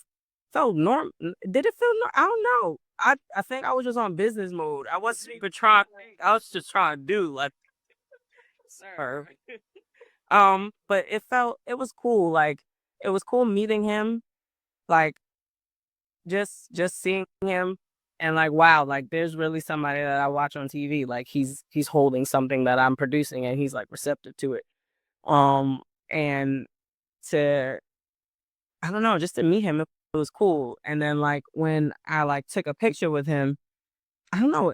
felt norm did it feel I don't know. I think I was just on business mode. I wasn't even trying I was just trying to do like serve. But it was cool. Like it was cool meeting him, like just seeing him and like wow, like there's really somebody that I watch on TV. Like he's holding something that I'm producing and he's like receptive to it. And to I don't know, just to meet him, it was cool. And then like when I like took a picture with him, I don't know,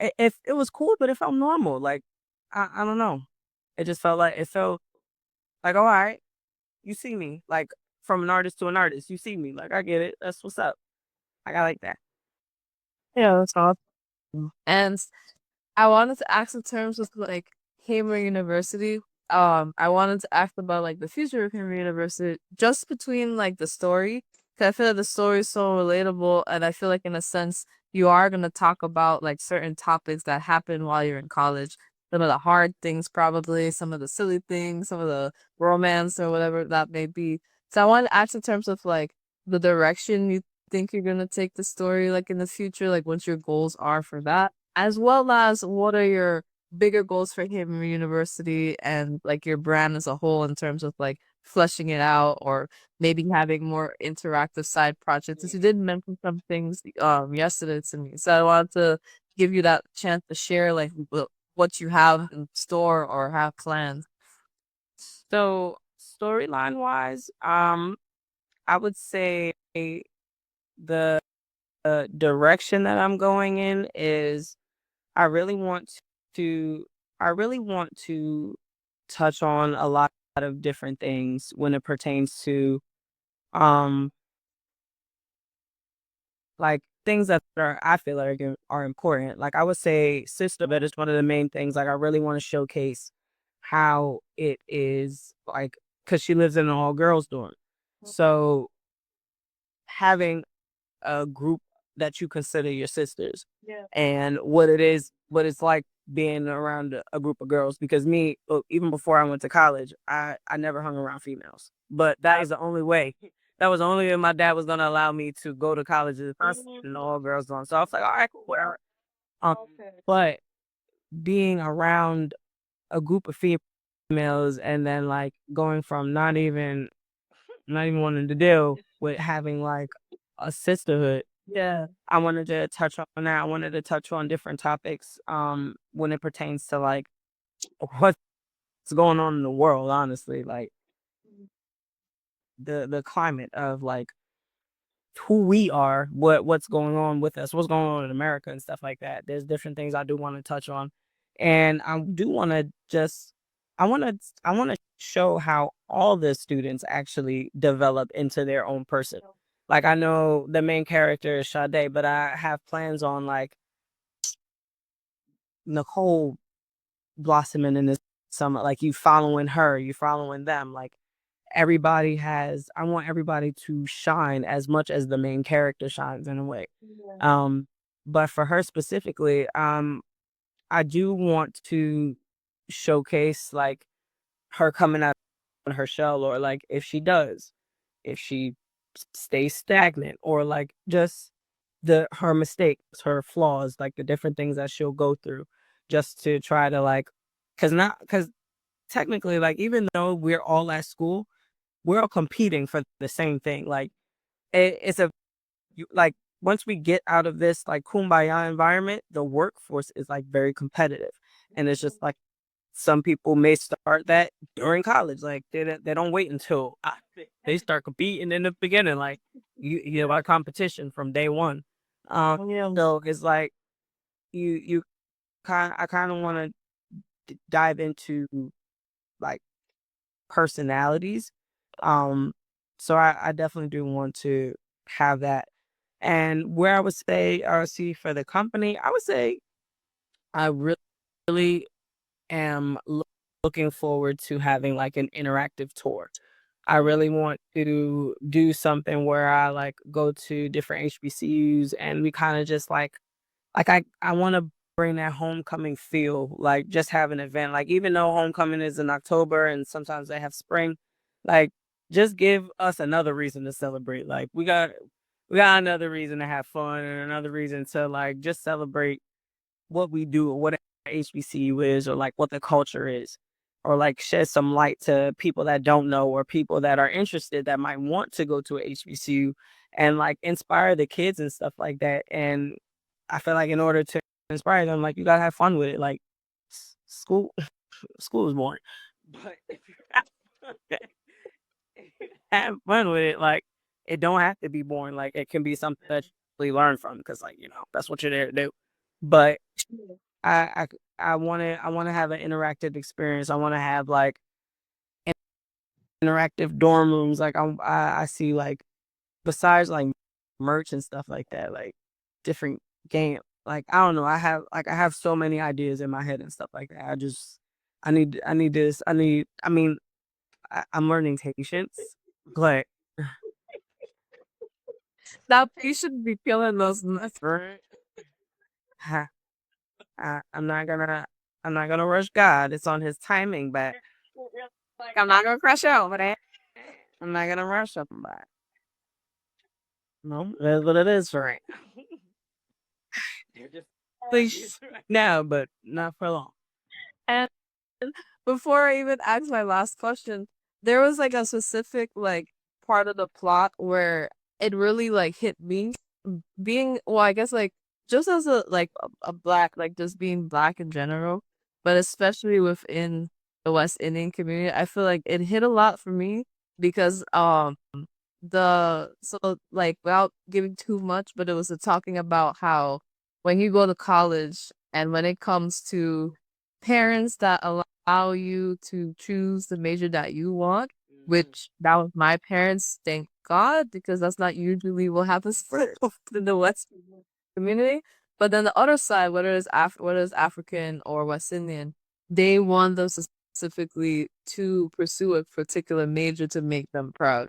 it was cool, but it felt normal. Like I don't know. It felt like all right, you see me, like from an artist to an artist, you see me, like I get it. That's what's up. Like I like that. Yeah, that's awesome. And I wanted to ask in terms of like Haymer University. I wanted to ask about like the future of Haymer University, just between like the story. Cause I feel like the story is so relatable, and I feel like in a sense you are gonna talk about like certain topics that happen while you're in college. Some of the hard things, probably some of the silly things, some of the romance or whatever that may be. So I wanted to ask in terms of like the direction you think you're gonna take the story like in the future, like what your goals are for that as well as what are your bigger goals for Haymer University and like your brand as a whole in terms of like fleshing it out or maybe having more interactive side projects. Because you did mention some things yesterday to me, so I wanted to give you that chance to share like what you have in store or have planned. So storyline wise, I would say the direction that I'm going in is I really want to I really want to touch on a lot of different things when it pertains to um like things that are I feel like are important. Like I would say sisterhood is one of the main things. Like I really want to showcase how it is like because she lives in an all girls dorm. So having a group that you consider your sisters and what it's like being around a group of girls because me even before I went to college I never hung around females but that is the only way that was the only way my dad was going to allow me to go to college is in all girls on so I was like all right cool, whatever um, but being around a group of females and then like going from not even wanting to deal with having like a sisterhood. Yeah. I wanted to touch on that. I wanted to touch on different topics when it pertains to like what's going on in the world, honestly. Like the climate of like who we are, what's going on with us, what's going on in America and stuff like that. There's different things I do want to touch on. And I do want to just I want to show how all the students actually develop into their own person. Like I know the main character is Sade, but I have plans on like Nicole blossoming in this summer. Like you following her, you following them. Like everybody has I want everybody to shine as much as the main character shines in a way. Um, but for her specifically, I do want to showcase like her coming out of her shell, or like if she does, if she stays stagnant, or like just her mistakes, her flaws, like the different things that she'll go through, just to try to like, because technically, like even though we're all at school, we're all competing for the same thing. Like it's a like once we get out of this like kumbaya environment, the workforce is like very competitive, and it's just like some people may start that during college. Like they don't wait until they start competing in the beginning. Like you have a competition from day one. So it's like you I kind of want to dive into like personalities. Um, so I definitely do want to have that. And where I would say, see for the company, I would say I really am looking forward to having like an interactive tour. I really want to do something where I like go to different HBCUs and we kind of just like I want to bring that homecoming feel, like just have an event. Like even though homecoming is in October and sometimes they have spring, like just give us another reason to celebrate. Like we got another reason to have fun and another reason to like just celebrate what we do or what HBCU is, or like what the culture is, or like shed some light to people that don't know, or people that are interested that might want to go to a HBCU, and like inspire the kids and stuff like that. And I feel like in order to inspire them, like you gotta have fun with it. Like school, school is boring, but if you have fun with it, like it don't have to be boring. Like it can be something that you really learn from, because like that's what you're there to do. But I I want to have an interactive experience. I want to have like interactive dorm rooms. Like I see like besides like merch and stuff like that, like different game. Like I don't know. I have so many ideas in my head and stuff like that. I need this. I mean I'm learning patience, but Now you should be feeling those nuts. right, I'm not gonna rush God. It's on His timing, but like I'm not gonna crush over it. I'm not gonna rush him, but no, that's what it is for right now. They're just please right now, but not for long. And before I even ask my last question, there was like a specific like part of the plot where it really like hit me. Being well, I guess like just as a black, like just being black in general, but especially within the West Indian community, I feel like it hit a lot for me because the so like without giving too much, but it was talking about how when you go to college and when it comes to parents that allow you to choose the major that you want, Mhm. which that was my parents, thank God, because that's not usually what happens for in the West community. But then the other side, whether it's African or West Indian, they want them specifically to pursue a particular major to make them proud.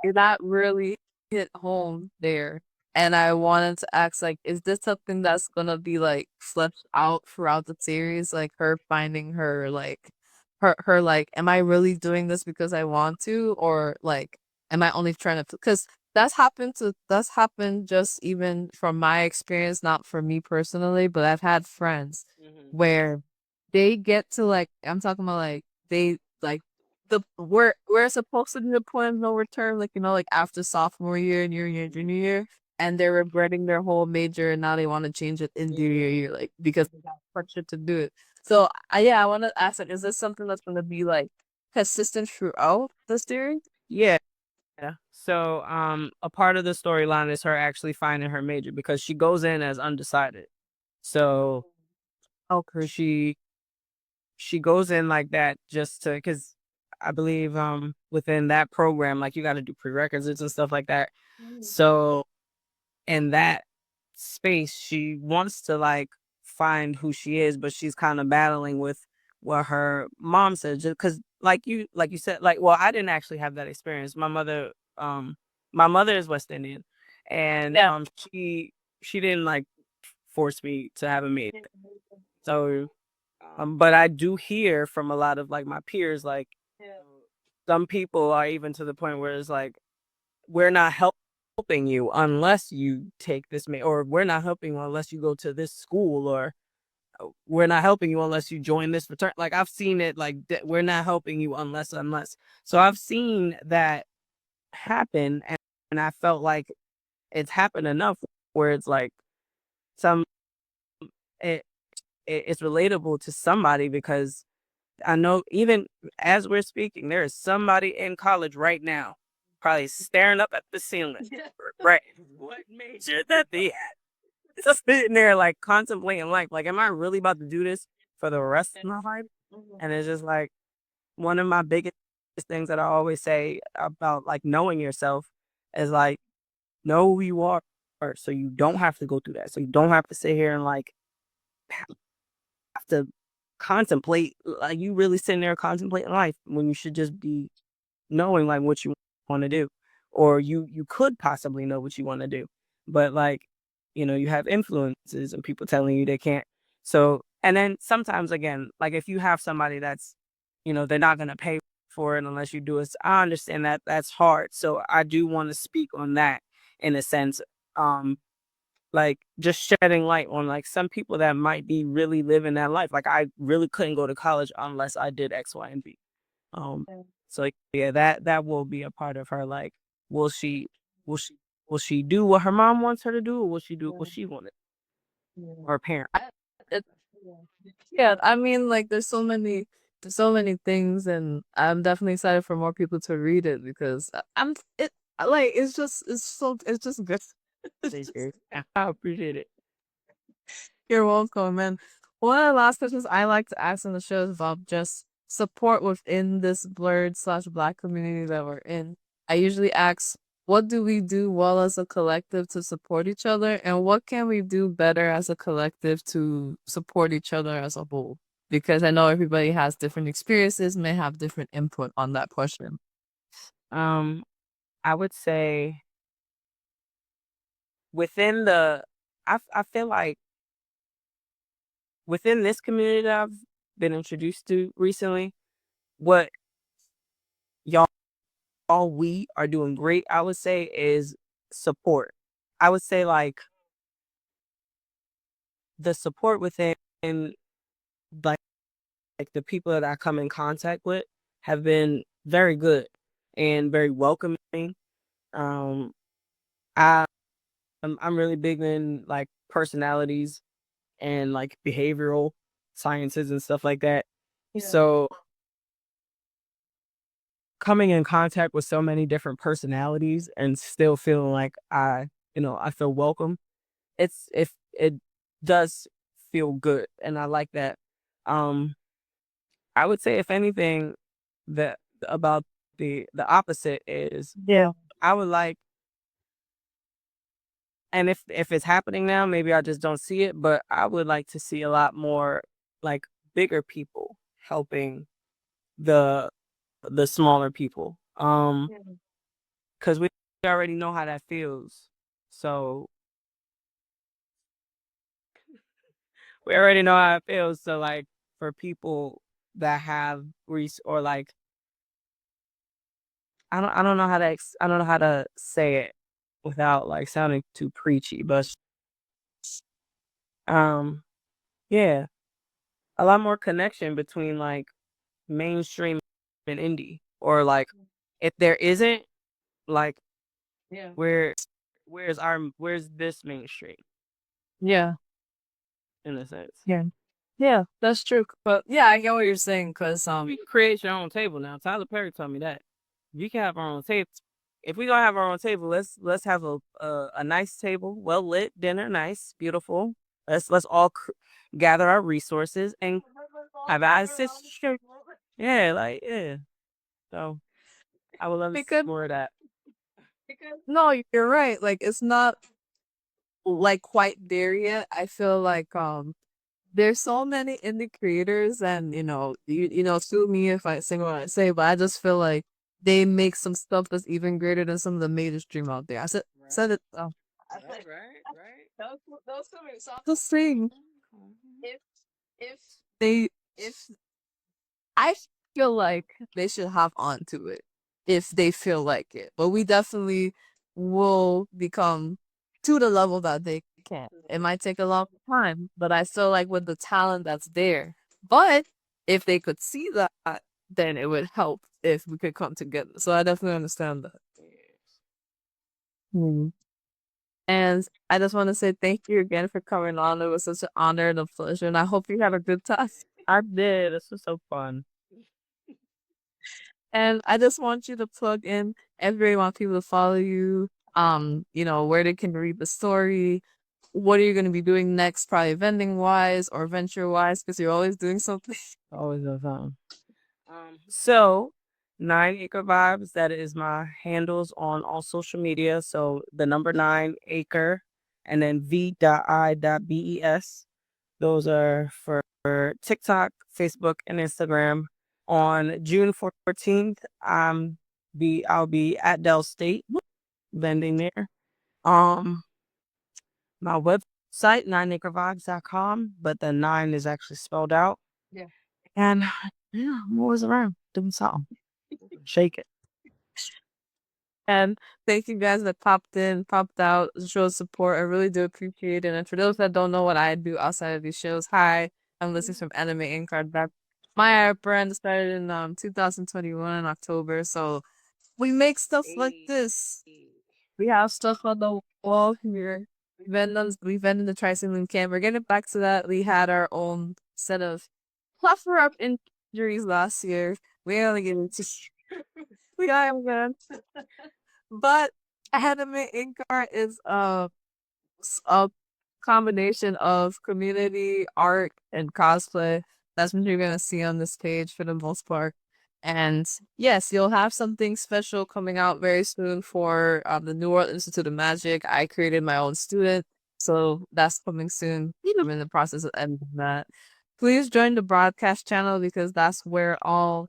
And that really hit home there. And I wanted to ask, like, is this something that's gonna be like fleshed out throughout the series? Like her finding her her like, am I really doing this because I want to, or like, am I only trying to? Because that's happened just even from my experience, not for me personally, but I've had friends Mhm. where they get to like, I'm talking about like they like the we're supposed to do the point of no return, like like after sophomore year and junior year, and they're regretting their whole major and now they want to change it in junior Yeah. year, like because they got pressure to do it. So yeah, I want to ask, like, is this something that's going to be like consistent throughout the series? Yeah. Yeah. So a part of the storyline is her actually finding her major because she goes in as undecided. So okay, she goes in like that just to because I believe within that program like you got to do prerequisites and stuff like that. So in that space, she wants to like find who she is, but she's kind of battling with what her mom said. Just because, like you said, like, well, I didn't actually have that experience. My mother is West Indian, and Yeah. she didn't like force me to have a maid. So, but I do hear from a lot of like my peers, like some people are even to the point where it's like we're not helping you unless you take this or we're not helping you unless you go to this school or we're not helping you unless you join this fraternity. Like I've seen it like we're not helping you unless. So I've seen that happen and I felt like it's happened enough where it's like some it, it's relatable to somebody because I know even as we're speaking, there is somebody in college right now, probably staring up at the ceiling, right? What major that they had? Just sitting there like contemplating life. Like, am I really about to do this for the rest of my life? And it's just like one of my biggest things that I always say about like knowing yourself is like know who you are first, so you don't have to go through that. So you don't have to sit here and like have to contemplate like you really sitting there contemplating life when you should just be knowing like what you want to do or you could possibly know what you want to do but like you have influences and people telling you they can't so and then sometimes again like if you have somebody that's they're not going to pay for it unless you do it. I understand that that's hard, so I do want to speak on that in a sense. Um like just shedding light on like some people that might be really living that life. Like I really couldn't go to college unless I did X, Y, and Z. Um, so like, yeah, that will be a part of her. Like, will she, will she, will she do what her mom wants her to do, or will she do what she wanted, or her parent? I, it, yeah, I mean, like, there's so many things, and I'm definitely excited for more people to read it because like, it's just good. It's Thank just you. I appreciate it. You're welcome. And one of the last questions I like to ask in the show is about just support within this blurred slash black community that we're in. I usually ask, what do we do well as a collective to support each other? And what can we do better as a collective to support each other as a whole? Because I know everybody has different experiences, may have different input on that question. Um, I would say within the, I feel like within this community that I've been introduced to recently, what y'all all we are doing great, I would say, is support. I would say like the support within like the people that I come in contact with have been very good and very welcoming. Um, I I'm really big in like personalities and like behavioral sciences and stuff like that. So coming in contact with so many different personalities and still feeling like I feel welcome. If it does feel good and I like that. Um, I would say if anything that about the opposite is Yeah. I would like and if it's happening now, maybe I just don't see it, but I would like to see a lot more like bigger people helping the the smaller people. Cuz we already know how that feels. So we already know how it feels. So like for people that have or like I don't know how to I don't know how to say it without like sounding too preachy, but um yeah, a lot more connection between like mainstream and indie or like if there isn't like where where's this mainstream Yeah. in a sense. Yeah. Yeah, that's true. But yeah, I get what you're saying because You can create your own table now. Tyler Perry told me that. You can have our own table. if we gonna have our own table, let's have a nice table, well lit dinner, nice, beautiful. Let's all gather our resources and have our sister. Yeah, like yeah. So I would love to see Because more of that. no, you're right. Like it's not like quite there yet. I feel like there's so many indie creators and sue me if I say what I say, but I just feel like they make some stuff that's even greater than some of the mainstream out there. I said it just saying if they if I feel like they should hop onto it if they feel like it. But we definitely will become to the level that they can. It might take a long time, but I feel like with the talent that's there. But if they could see that, then it would help if we could come together. So I definitely understand that. Hmm. And I just want to say thank you again for coming on. It was such an honor and a pleasure. And I hope you had a good time. I did. This was so fun. And I just want you to plug in everybody want people to follow you. Where they can read the story. What are you gonna be doing next, probably vending wise or venture wise, because you're always doing something. Always a fun. So 9 Acre Vibes, that is my handles on all social media. So the number 9 acre and then v.i.bes. Those are for TikTok, Facebook, and Instagram. On June 14th, I'll be at Dell State vending there. Um my website, 9acrevibes.com, but the 9 is actually spelled out. Yeah. And yeah, I'm always around doing something. Shake it. And thank you guys that popped in, popped out, showed support. I really do appreciate it. And for those that don't know what I do outside of these shows, hi, I'm listening from AnimeInkArt. Back my art brand started in 2021 in October. So we make stuff like Hey. this. We have stuff on the wall here. We vend in the Tri-Ceiling Camp. We're getting back to that. We had our own set of plethora of injuries last year. We only get into we got man. But Anime Ink Art is a combination of community art and cosplay. That's what you're gonna see on this page for the most part. And yes, you'll have something special coming out very soon for the New World Institute of Magic. I created my own student, so that's coming soon. I'm in the process of editing that. Please join the broadcast channel because that's where all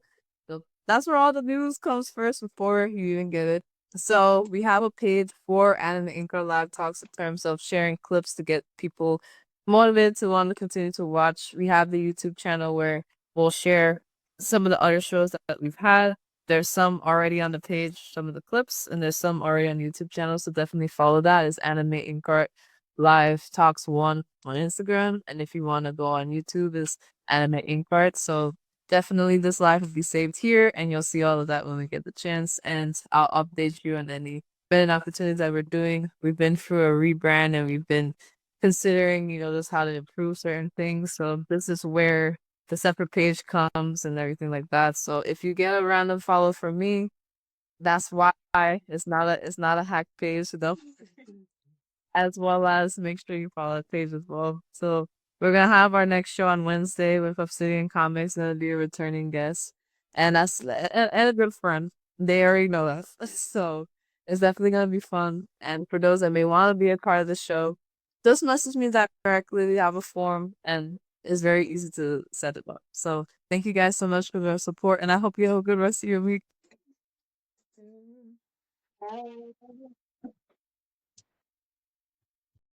the news comes first before you even get it. So we have a page for Anime Inca Live Talks in terms of sharing clips to get people motivated to want to continue to watch. We have the YouTube channel where we'll share some of the other shows that we've had. There's some already on the page, some of the clips, and there's some already on YouTube channel. So definitely follow that. It's Anime Inkart Live Talks 1 on Instagram. And if you want to go on YouTube, it's Anime Inkart. So definitely this live will be saved here and you'll see all of that when we get the chance. And I'll update you on any vending opportunities that we're doing. We've been through a rebrand and we've been considering, just how to improve certain things. So this is where the separate page comes and everything like that. So if you get a random follow from me, that's why it's not a hack page. So don't as well as make sure you follow the page as well. So we're gonna have our next show on Wednesday with Obsidian Comics and it'll be a returning guest. And and a good friend. They already know that. So it's definitely gonna be fun. And for those that may want to be a part of the show, just message me directly. We have a form and it's very easy to set it up. So thank you guys so much for your support and I hope you have a good rest of your week.